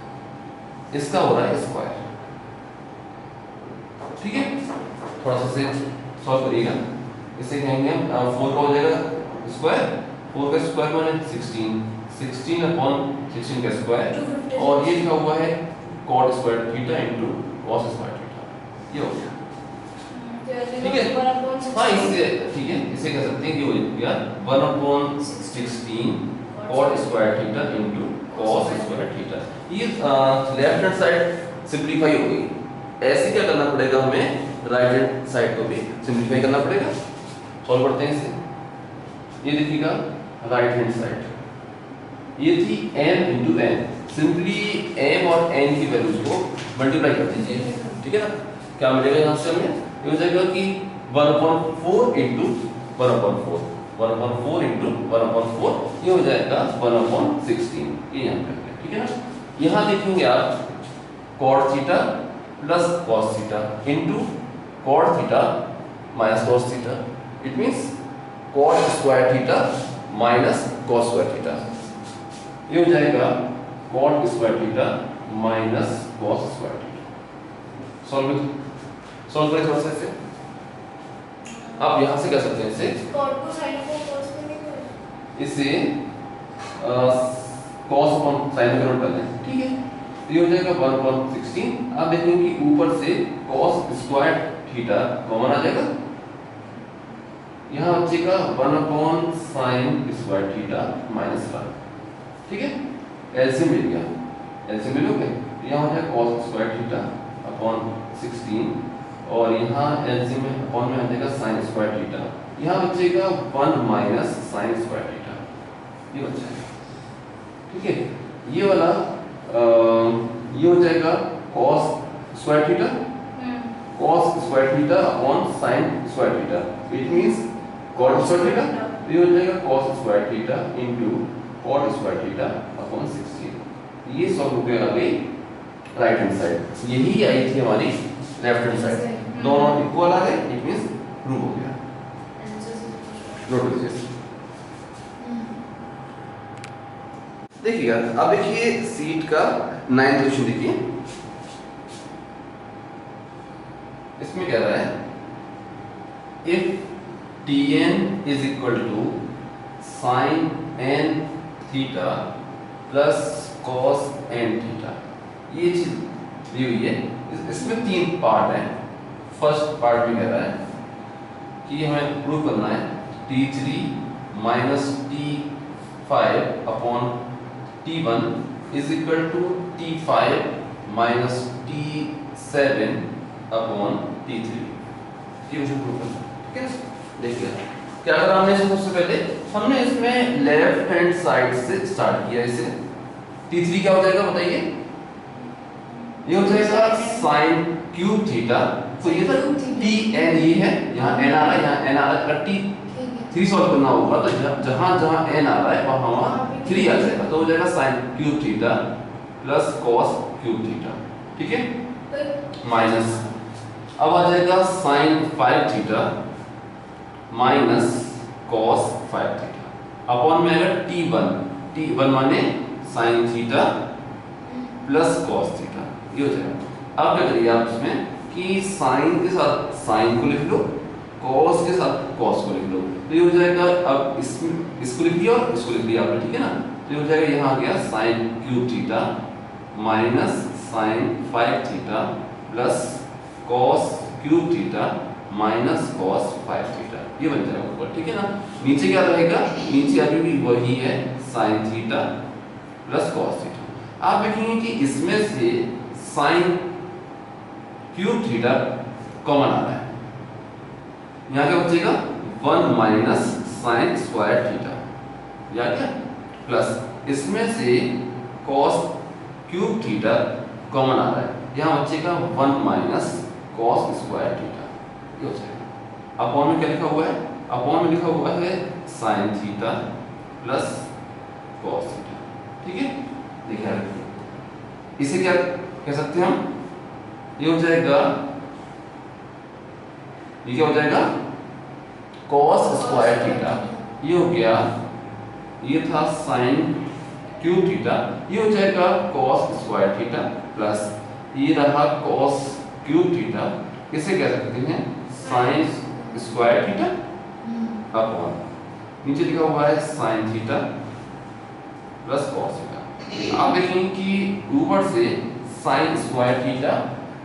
इसका हो रहा है स्क्वायर, ठीक है। थोड़ा सा से सॉल्व करिएगा। इसे कहेंगे 4 का हो जाएगा स्क्वायर, 4 का स्क्वायर माने 16, 16 अपॉन 16 का स्क्वायर, और ये लिखा हुआ है cot square theta into cos square theta. ये हो गया, ठीक है। हाँ इससे ठीक है, इसे कह सकते हैं कि हो गया 1/16 cot square theta into cos square theta. ये लेफ्ट हैंड साइड सिंपलीफाई हो गई। ऐसे क्या करना पड़ेगा हमें, राइट हैंड साइड को भी सिंपलीफाई करना पड़ेगा। सॉल्व करते हैं इसे। ये देखिएगा राइट हैंड साइड, ये थी m into n, simply m और n की वैल्यूज को मल्टीप्लाई कर दीजिए, ठीक है ना। क्या मिलेगा यहाँ से हमें, ये हो जाएगा कि 1/4 इंटू 1/4, 1/4 इंटू 1/4, ये हो जाएगा 1/16, ये यहाँ पे, ठीक है ना। यहाँ देखेंगे आप cot theta plus cos theta into cot theta minus cos theta, it means cot square theta minus cos square theta, ये हो जाएगा cot square theta minus cos square theta. Solve करें थोड़ा सा इसे। आप यहाँ से कर सकते हैं इसे, cot को sin को cos में नहीं करें, इसे cos अपॉन sin में कन्वर्ट कर दें, ठीक है। ये हो जाएगा 1/16। आप देखेंगे कि ऊपर से cos स्क्वायर थीटा कॉमन आ जाएगा, यहाँ बचेगा 1/sin स्क्वायर थीटा माइनस 1, ठीक है। एलसीएम मिल गया, एलसीएम मिलोगे, यहाँ हो जाएगा cos स्क्वायर थीटा अपॉन 16, और यहाँ एलसीएम में अपॉन में आ जाएगा sin स्क्वायर थीटा, यहाँ बचेगा 1 माइनस sin स्क्वायर थीटा, ये बच जाएगा, ठीक है। ये वाला ये हो जाएगा cos square theta, cos square theta upon sin square theta, it means cot square theta, ये हो जाएगा cos square theta into cot square theta upon 16। ये सॉल्व हो गया अभी राइट हैंड साइड, यही आई थी हमारी लेफ्ट हैंड साइड, दोनों इक्वल आ गए, इट मींस प्रूव हो गया। नोट कीजिए, देखिएगा अब देखिए सीट का 9th क्वेश्चन देखिए, इसमें कह रहा है if Tn is equal to sin n theta plus cos n theta, ये चीज दी हुई है। इसमें 3 पार्ट है। फर्स्ट पार्ट में कह रहा है कि हमें प्रूव करना है T3 minus T5 upon T1 is equal to T5 minus T7 upon T3, ये मुझे प्रूव करना है, ठीक है। देखिए क्या करा हमने इसमें, सबसे पहले हमने इसमें लेफ्ट हैंड साइड से स्टार्ट किया। इसे T3 क्या हो जाएगा बताइए, ये हो जाएगा sin क्यूब थीटा, तो ये था Tn, ये है यहाँ n आ रहा है, यहाँ n आ रहा है, अगर T3 सॉल्व करना होगा तो जहाँ जहाँ n आ रहा है वहाँ 3 आ जाएगा, तो हो जाएगा sin cube theta plus cos cube theta, ठीक है, माइनस अब आ जाएगा sin 5 theta minus cos 5 theta upon में आएगा T1 माने sin theta plus cos theta, ये हो जाएगा। अब क्या करिए आप इसमें कि sin के साथ sin को लिख लो, cos के साथ cos को लिख लो, तो ये हो जाएगा। अब इसको लिख दिया और इसको लिख दिया आपने, ठीक है ना, तो ये हो जाएगा यहाँ आ गया sin cube theta minus sin 5 theta plus cos cube theta minus cos 5 theta, ये बन जाएगा ऊपर, ठीक है ना। नीचे क्या रहेगा, नीचे अभी भी वही है sin theta plus cos theta. आप देखेंगे कि इसमें से sin क्यूब थीटा कॉमन आ रहा है, यहाँ क्या बचेगा 1 माइनस sin स्क्वायर थीटा, या क्या, प्लस इसमें से cos क्यूब थीटा कॉमन आ रहा है, यहाँ बचेगा 1 माइनस cos स्क्वायर थीटा, ये हो जाएगा। अपॉन में क्या लिखा हुआ है, अपॉन में लिखा हुआ है sin theta plus cos theta, ठीक है। देखिए इसे क्या कह सकते हैं हम, ये हो जाएगा, ये क्या हो जाएगा cos स्क्वायर थीटा, ये हो गया, ये था sin क्यूब थीटा, ये हो जाएगा cos स्क्वायर थीटा प्लस ये रहा cos क्यूब थीटा, इसे कह सकते हैं साइन स्क्वायर थीटा अपॉन नीचे लिखा हुआ है sine theta plus cos theta. आप देखेंगे कि ऊपर से sine square theta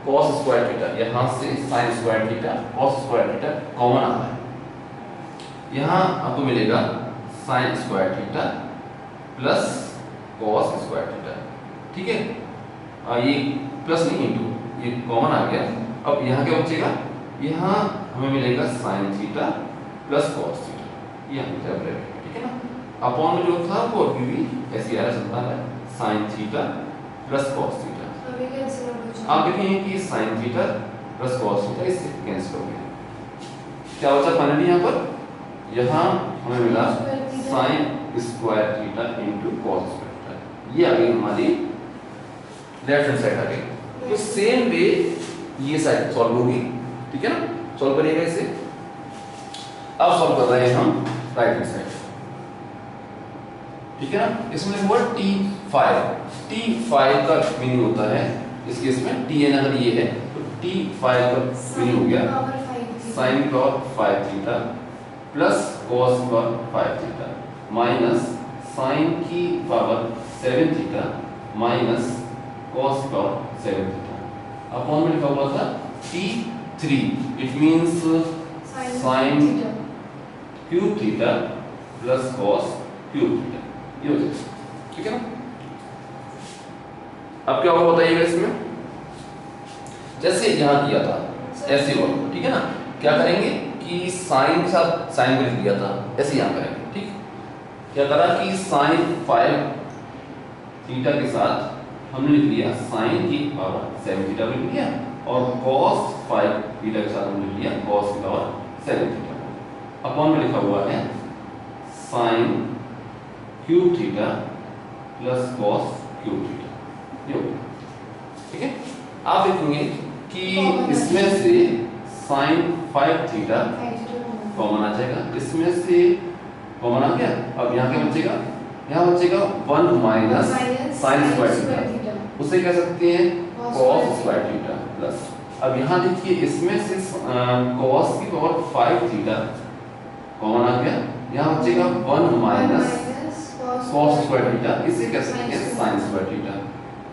cos square theta, यहाँ से sine square theta cos square theta common आ रहा है। यहाँ आपको मिलेगा sine square theta plus cos square theta, ठीक है। ये प्लस नहीं इंटू, ये कॉमन आ गया। अब यहाँ क्या बचेगा, यहाँ हमें मिलेगा sign theta plus cos theta, ये हम ठीक है ना। अपॉन में जो था वो अभी भी ऐसे आ चलता है, sine theta plus cos theta. आप देखेंगे कि sign theta plus cos theta इससे कैंसिल हो गया। क्या बचा फाइनली यहाँ पर, यहाँ हमें मिला sign square theta into cos square theta. ये आ गई हमारी लेफ्ट हैंड साइड आ गई। तो सेम वे ये साइड सॉल्व होगी, ठीक है ना। सॉल्व करिएगा इसे। अब सॉल्व कर रहे हैं हम राइट हैंड साइड, ठीक है ना। इसमें हुआ T5। T5 का मीनिंग होता है इस केस में Tn अगर ये है तो T5 का मीनिंग हो गया sine power 5 theta plus cos power 5 theta minus sine की power 7 theta minus cos power 7 theta. Upon में लिखा हुआ था T3, it means sine cube theta plus cos cube theta, ये हो जाएगा, ठीक है ना। अब क्या होगा बताइएगा इसमें, जैसे यहाँ किया था ऐसे होगा, ठीक है ना। क्या करेंगे कि साइन के साथ साइन को लिख दिया था, ऐसे यहाँ करेंगे, ठीक। क्या करा कि साइन 5 थीटा के साथ हमने लिख लिया साइन की पावर 7 थीटा लिख लिया, और कॉस 5 थीटा के साथ हमने लिख लिया कॉस की पावर 7 थीटा। अपॉन में लिखा हुआ है sign cube theta plus cos cube theta, ये हो गया, ठीक है। आप देखेंगे कि इसमें से साइन 5 थीटा कॉमन आ जाएगा, इसमें से कॉमन आ गया। अब यहाँ क्या बचेगा, यहाँ बचेगा 1 माइनस साइन स्क्वायर थीटा, उसे कह सकते हैं कॉस स्क्वायर थीटा प्लस। अब यहाँ देखिए इसमें से कॉस की पावर 5 थीटा कॉमन आ गया, यहाँ बचेगा 1 माइनस कॉस स्क्वायर थीटा, इसे कह सकते हैं साइन स्क्वायर थीटा,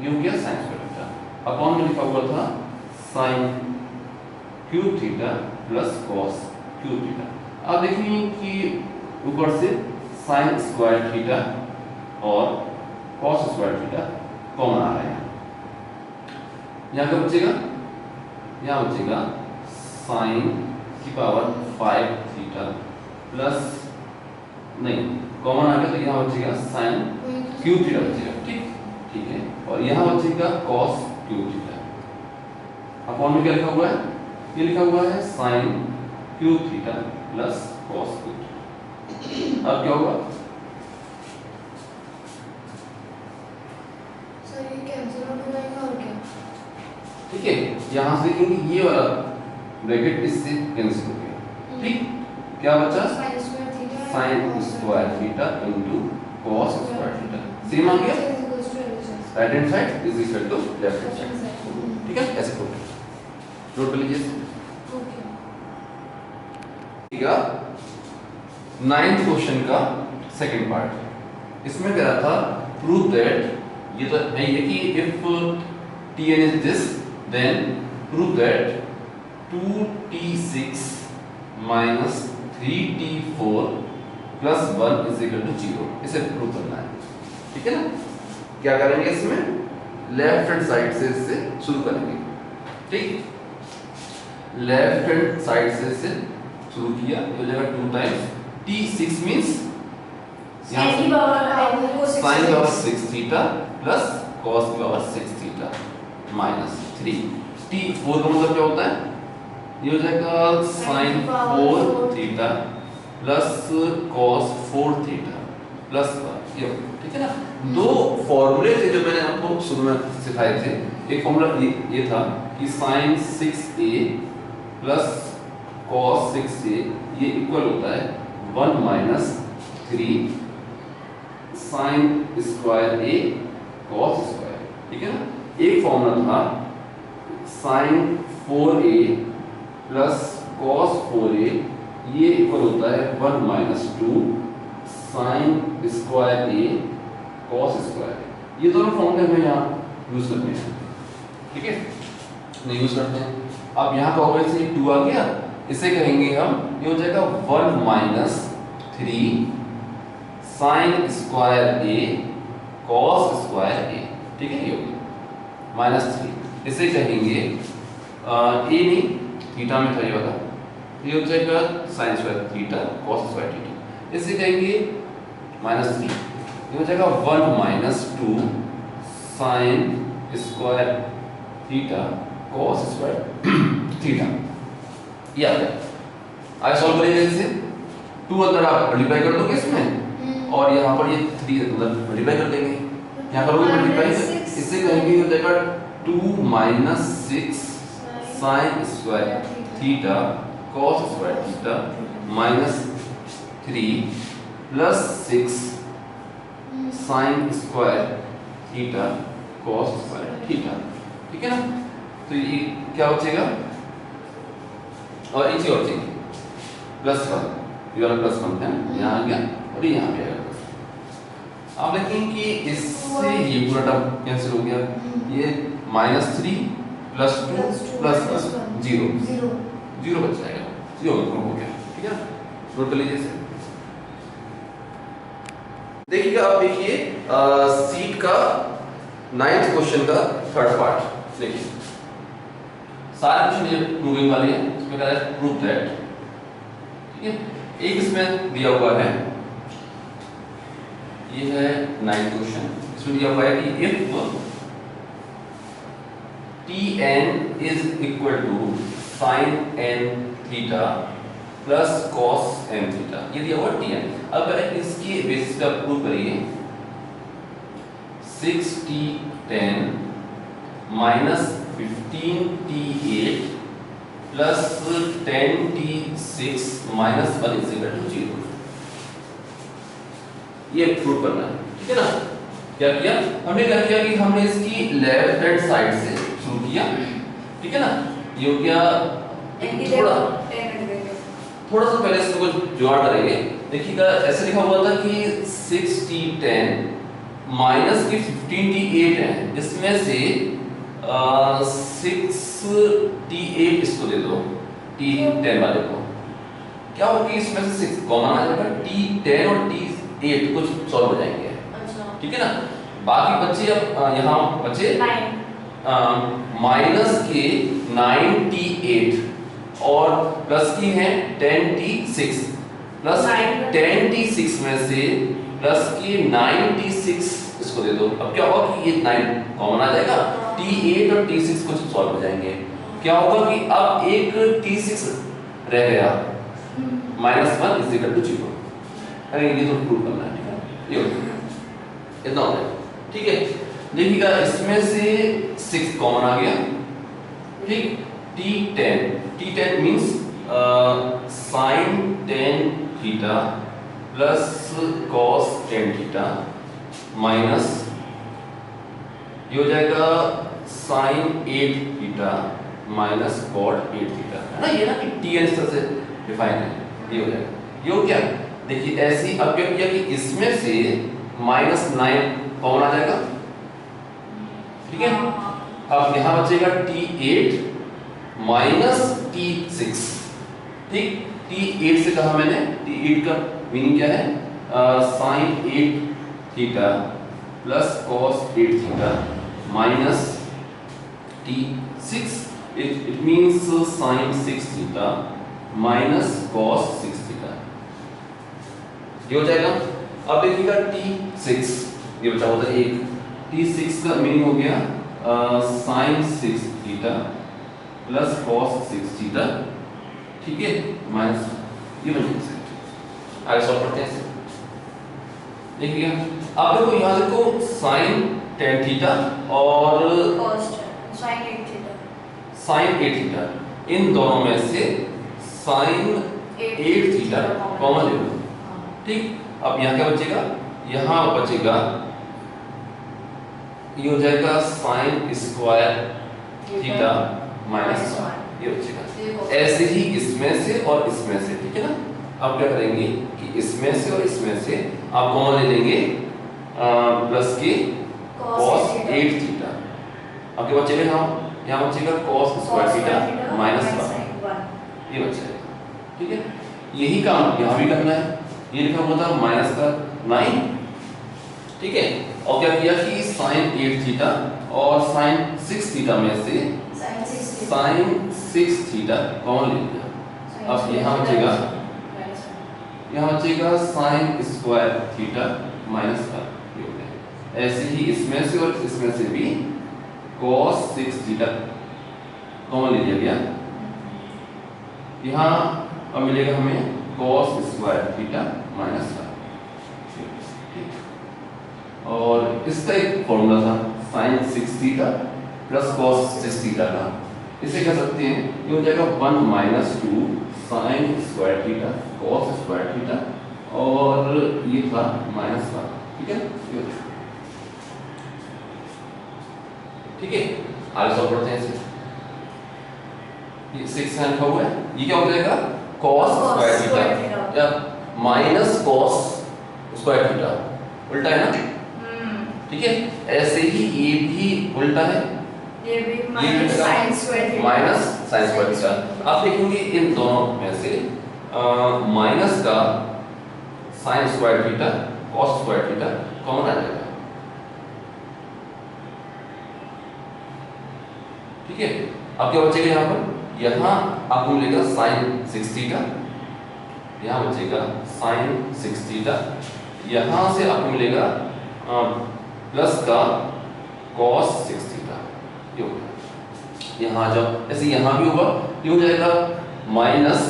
ये हो गया साइन स्क्वायर थीटा। अपॉन में लिखा हुआ था sign cube theta plus cos cube theta. आप देखेंगे कि ऊपर से साइन स्क्वायर थीटा और कॉस स्क्वायर थीटा कॉमन आ रहे हैं। यहाँ क्या बचेगा, यहाँ बचेगा साइन की पावर 5 थीटा प्लस, नहीं कॉमन आ गया तो यहाँ बचेगा साइन क्यूब थीटा बचेगा, ठीक, ठीक है। और यहाँ बचेगा कॉस क्यूब थीटा। अपॉन में क्या लिखा हुआ है, ये लिखा हुआ है sign cube theta plus cos cube theta. अब क्या होगा, सर ये कैंसिल हो जाएगा और क्या, ठीक है। यहाँ से देखेंगे ये वाला ब्रैकेट इससे कैंसिल हो गया, ठीक। क्या बचा, sine square theta into cos square theta, same आ गया। Right hand side is equal to left hand side, ठीक है। ऐसे नोट कर लीजिए, ठीक है। 9th क्वेश्चन का सेकंड पार्ट, इसमें कह रहा था प्रूव दैट, ये तो है ये कि if Tn is this then prove that 2t6 minus 3t4 plus 1 is equal to 0, इसे प्रूव करना है, ठीक है ना। क्या करेंगे, इसमें लेफ्ट हैंड साइड से इसे शुरू करेंगे, ठीक। लेफ्ट हैंड साइड से इसे शुरू किया, हो जाएगा 2 टाइम्स t6 मींस साइन की पावर 6 थीटा प्लस कॉस की पावर 6 थीटा माइनस 3। t4 का मतलब क्या होता है, ये हो जाएगा sine 4 theta plus cos 4 theta plus 1, ये ठीक है ना। दो फॉर्मूले थे जो मैंने आपको शुरू में सिखाए थे। एक फॉर्मूला ये था कि sign 6a plus cos 6a ये इक्वल होता है 1 minus 3 sine square a cos square, ठीक है ना। एक फॉर्मूला था sign 4a plus cos 4a ये इक्वल होता है 1 minus 2 sign square a cos square a। ये दोनों फॉर्मूले हमें यहाँ यूज करने हैं, ठीक है, नहीं यूज करते हैं। अब यहाँ का ऑब्वियसली 2 आ गया, इसे कहेंगे हम, ये हो जाएगा 1 minus 3 sine square a cos square a, ठीक है, ये हो गया माइनस 3। इसे कहेंगे a नहीं, थीटा में था ये वाला, ये हो जाएगा sign square theta cos square theta. इसे कहेंगे माइनस 3, ये हो जाएगा 1 minus 2 sign square theta cos square theta. ये आ गया। आगे सॉल्व करेंगे इसे, 2 अंदर आप मल्टीप्लाई कर दोगे इसमें, और यहाँ पर ये 3 अंदर मल्टीप्लाई कर देंगे, यहाँ करोगे मल्टीप्लाई, इसे कहेंगे हो जाएगा 2 minus 6 sign square theta cos square theta minus 3 plus 6 sign square theta cos square theta, ठीक है ना। तो ये क्या बचेगा, और एक चीज और चाहिए, प्लस 1, ये वाला प्लस 1 है, यहाँ आ गया, और ये यहाँ पे आएगा प्लस। आप देखेंगे कि इससे ये पूरा टर्म कैंसिल हो गया, ये माइनस 3 प्लस 2 प्लस 1 जीरो बच जाएगा, जीरो हो गया, ठीक है। नोट कर लीजिए इसे। देखिएगा, अब देखिए सीट का 9th क्वेश्चन का 3rd पार्ट। देखिए सारे क्वेश्चन ये मूविंग वाले हैं, इसमें कह रहा है प्रूव दैट, ठीक है। एक इसमें दिया हुआ है, ये है 9th क्वेश्चन, इसमें दिया हुआ है कि if Tn is equal to sin n theta plus cos n theta, ये दिया हुआ Tn। अब इसकी बेसिस पे आप प्रूव करिए, 6T10 minus 15T8 plus 10T6 minus 1 is equal to 0। ये प्रूव करना है, ठीक है ना। क्या किया हमने, क्या किया कि हमने इसकी लेफ्ट हैंड साइड से शुरू किया, ठीक है ना। ये हो गया, थोड़ा सा पहले इसको जुगाड़ करेंगे। देखिएगा ऐसे लिखा हुआ था कि 6T10 माइनस की 15T8 है, इसमें से 6T8 इसको दे दो, T10 वाले को, क्या होगी इसमें से 6 कॉमन आ जाएगा, T10 और T8 कुछ सॉल्व हो जाएंगे, ठीक है ना। बाकी बच्चे अब यहाँ बचे माइनस के 9T8 और प्लस की है 10T6, प्लस 10T6 में से प्लस की 9T6 इसको दे दो। अब क्या होगा कि ये 9 कॉमन आ जाएगा, T8 और T6 कुछ सॉल्व हो जाएंगे। क्या होगा कि अब एक T6 रह गया, -1 इज इक्वल टू 0। अरे ये तो प्रूव करना है, ठीक है, ये इतना हो गया, ठीक है। देखिएगा इसमें से 6 कॉमन आ गया, ठीक। T10 means sin 10 theta plus cos 10 theta minus ये हो जाएगा sin 8 theta minus cot 8 theta, है ना। ये ना कि Tn इस तरह से डिफाइन है, ये हो जाएगा। ये हो क्या, देखिए ऐसी, अब क्या किया कि इसमें से -9 कॉमन आ जाएगा, ठीक है। अब यहां बचेगा T8 माइनस T6, ठीक। T8 से कहा मैंने, T8 का मीनिंग क्या है, sin 8 theta plus cos 8 theta minus T6, it means sin 6 theta minus cos 6 theta, ये हो जाएगा। अब देखिएगा T6, ये बचा होता है 1, T6 का मीनिंग हो गया sin 6 theta plus cos 6 theta, ठीक है, माइनस ये बन जाएगा। आगे सॉल्व करते हैं इसे। देखिए अब देखो, यहाँ देखो sin 10 थीटा और sin 8 थीटा, इन दोनों में से sin 8 थीटा कॉमन ले लो, ठीक। अब यहाँ क्या बचेगा, यहाँ बचेगा, ये हो जाएगा sin स्क्वायर थीटा माइनस 1, ये बचेगा। ऐसे ही इसमें से और इसमें से, ठीक है ना। अब क्या करेंगे कि इसमें से और इसमें से आप कॉमन ले लेंगे प्लस के cos 8 थीटा। आपके पास चलेगा यहाँ बचेगा cos स्क्वायर थीटा माइनस 1, ये बचेगा, ठीक है। यही काम यहाँ भी करना है। ये लिखा हुआ था माइनस का 9, ठीक है। और क्या किया कि sin 8 थीटा और sin 6 थीटा में से sin 6 थीटा कॉमन ले लिया। अब यहाँ बचेगा sin स्क्वायर थीटा माइनस का, ऐसे ही इसमें से और इसमें से भी cos 6 थीटा कॉमन ले लिया गया। यहाँ अब मिलेगा हमें cos स्क्वायर थीटा माइनस का, और इसका एक फॉर्मूला था sin 6 theta plus cos 6 theta का। इसे कह सकते हैं, ये हो जाएगा 1 minus 2 sin square theta cos square theta, और ये था माइनस 1, ठीक है। ठीक है, आगे सॉल्व करते हैं इसे। ये 6 sin लिखा हुआ है, ये क्या हो जाएगा cos स्क्वायर थीटा या माइनस cos स्क्वायर थीटा, उल्टा है ना, ठीक है। ऐसे ही ये भी उल्टा है, ये भी माइनस sin स्क्वायर थीटा। आप देखेंगे इन दोनों में से माइनस का sin square theta cos square theta common आ जाएगा, ठीक है। अब क्या बचेगा यहाँ पर, यहाँ आपको मिलेगा sin 6 थीटा, यहाँ बचेगा sin 6 थीटा, यहाँ से आपको मिलेगा प्लस का cos 6 थीटा, ये हो गया। यहाँ जब ऐसे यहाँ भी होगा, ये हो जाएगा माइनस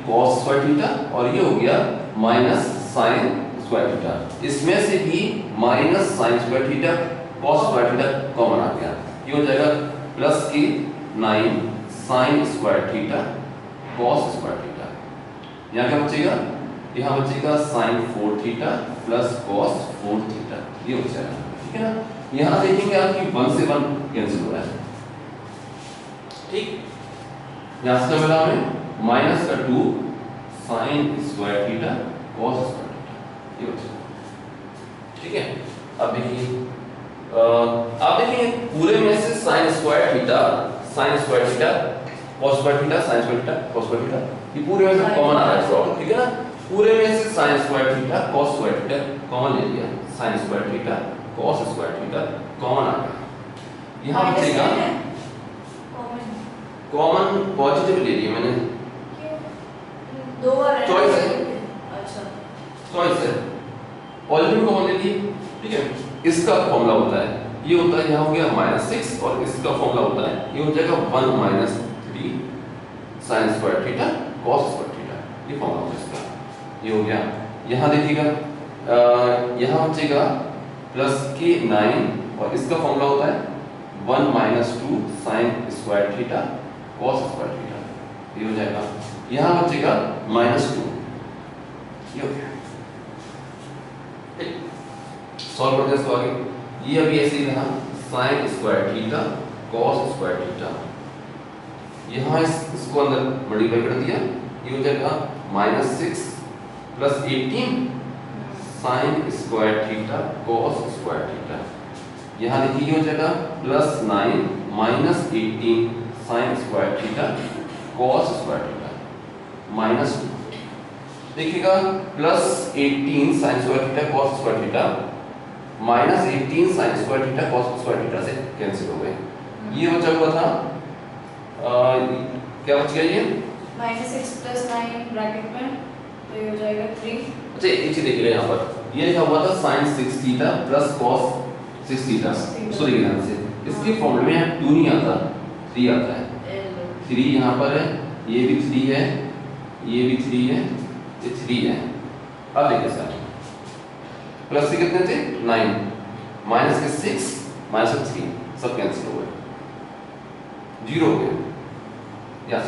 cos स्क्वायर थीटा, और ये हो गया माइनस sin स्क्वायर थीटा। इसमें से भी minus sin square theta cos square theta common आ गया, ये हो जाएगा प्लस के 9 sin square theta cos square theta. यहाँ क्या बचेगा, यहाँ बचेगा sin 4 theta plus cos 4 theta, ये हो जाएगा, ठीक है ना। यहाँ देखेंगे आपकी 1 से 1 कैंसिल हो रहा है, ठीक। यहाँ से मिला हमें माइनस का 2 sin square theta cos square theta, ये हो जाएगा, ठीक है। अब देखिए आप देखिए पूरे में से sin square theta cos square theta sin square theta cos square theta, ये पूरे में से कॉमन आ रहा है प्रॉब्लम, ठीक है ना। पूरे में से sin square theta cos square theta common ले लिया, sin square theta cos square theta common आ गया। यहाँ बचेगा कॉमन पॉजिटिव ले लिया मैंने, दो बार चॉइस है, अच्छा चॉइस है, पॉजिटिव कॉमन ले लिए, ठीक है। इसका फॉर्मूला होता है, ये होता है, यहाँ हो गया -6, और इसका फॉर्मूला होता है, ये हो जाएगा 1 minus 3 sin square theta cos square theta, ये फॉर्मूला होता है इसका, ये हो गया। यहाँ देखिएगा यहाँ बचेगा प्लस के 9, और इसका फॉर्मूला होता है 1 minus 2 sin square theta cos square theta, ये हो जाएगा। यहाँ बचेगा -2, ये हो गया, ठीक। सॉल्व करते हैं इसको आगे। ये अभी ऐसे ही रहा sin square theta cos square theta, यहाँ इसको अंदर मल्टीप्लाई कर दिया, ये हो जाएगा -6 plus 18 sin square theta cos square theta. यहाँ देखिए ये हो जाएगा plus 9 minus 18 sin square theta cos square theta -2। देखिएगा plus 18 sin square theta cos square theta minus 18 sin square theta cos square theta से कैंसिल हो गए। ये बचा हुआ था क्या बच गया, ये -6 प्लस 9 ब्रैकेट में, तो ये हो जाएगा 3। अच्छा एक चीज देखिए यहाँ पर, ये लिखा हुआ था sin 6 theta plus cos 6 theta, sorry ध्यान से इसके फॉर्मूले में यहाँ 2 नहीं आता, 3 आता है। 3 यहाँ पर है, ये भी 3 है, ये भी 3 है, ये 3 है। अब देखिए सर प्लस से कितने थे 9, माइनस के 6, माइनस के 3, सब कैंसिल हो गए, 0 हो गया। यस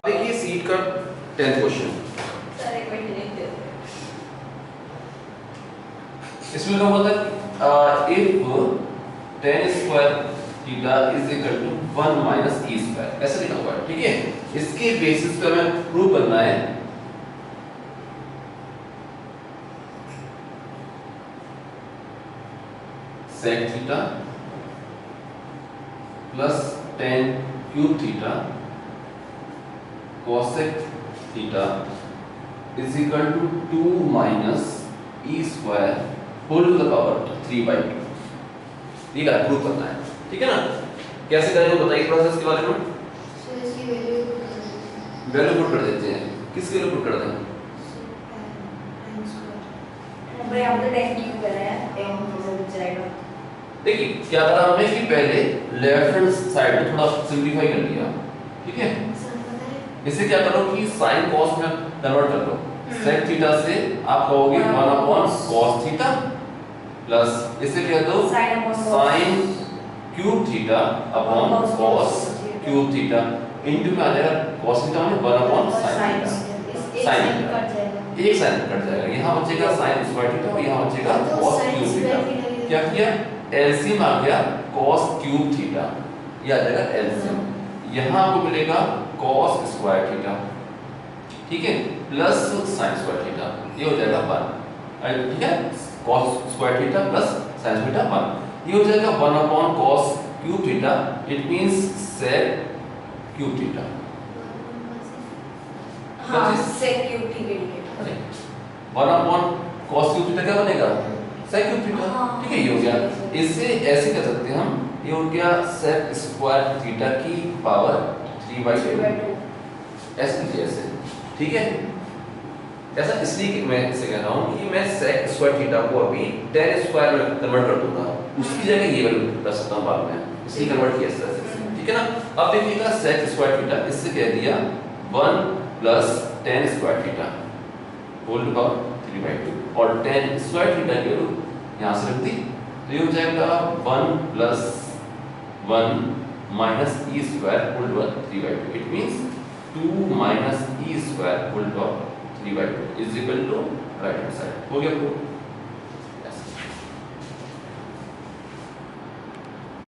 देखिए सीट का 10th क्वेश्चन, इसमें क्या होता है, if tan square theta is equal to 1 minus e square, ऐसा लिखा हुआ है, ठीक है। इसके बेसिस पे हमें प्रूव करना है sec theta plus tan cube theta cosec theta is equal to 2 minus e square whole to the power 3/2। ठीक है, प्रूव करना है, ठीक है ना। कैसे करेंगे बताइए प्रोसेस के बारे में। सो इसकी वैल्यू वैल्यू पुट कर देते हैं, किसके लिए पुट कर दें? भाई हम तो tan क्यूब कर रहे हैं, tan हो जाएगा। देखिए क्या करा हमने कि पहले लेफ्ट हैंड साइड में थोड़ा सिंपलीफाई कर लिया, ठीक है। इसे क्या करो कि sin cos में कन्वर्ट कर लो। sec थीटा से आप कहोगे 1 अपॉन cos थीटा प्लस इसे कह दो sin cube theta upon cos cube theta into में आ जाएगा cos थीटा माने 1 upon sin theta. sin cut जाएगा, एक sin कट जाएगा, यहां बचेगा sin स्क्वायर थीटा और यहां बचेगा cos क्यूब थीटा। क्या किया? एलसीएम आ गया cos क्यूब थीटा, ये आ जाएगा एलसीएम। यहां आपको मिलेगा cos स्क्वायर थीटा, ठीक है, प्लस sin स्क्वायर थीटा, ये हो जाएगा 1, ठीक है। cos square theta plus sin theta 1, ये हो जाएगा 1 upon cos cube theta, it means sec cube theta. हां sec cube theta, 1 upon cos cube theta क्या बनेगा? sec क्यूब थीटा, ठीक है, ये हो गया। इसे ऐसे कह सकते हैं हम, ये हो गया sec स्क्वायर थीटा की पावर 3/2, ऐसे लीजिए ऐसे, ठीक है। ऐसा इसलिए कि मैं इसे कह रहा हूं कि मैं sec स्क्वायर थीटा को अभी tan स्क्वायर में कन्वर्ट कर दूंगा, उसकी जगह ये वैल्यू कर सकता हूं बाद में, इसलिए कन्वर्ट किया इस तरह से, ठीक है ना। अब देखिएगा sec स्क्वायर थीटा, इससे कह दिया 1 plus tan square theta whole to power 3/2 और tan स्क्वायर थीटा की वैल्यू यहां से रख दी, तो ये हो जाएगा 1 plus 1 minus e square whole to 3/2, it means 2 minus e square whole to 3/2 is equal to right hand side. हो गया।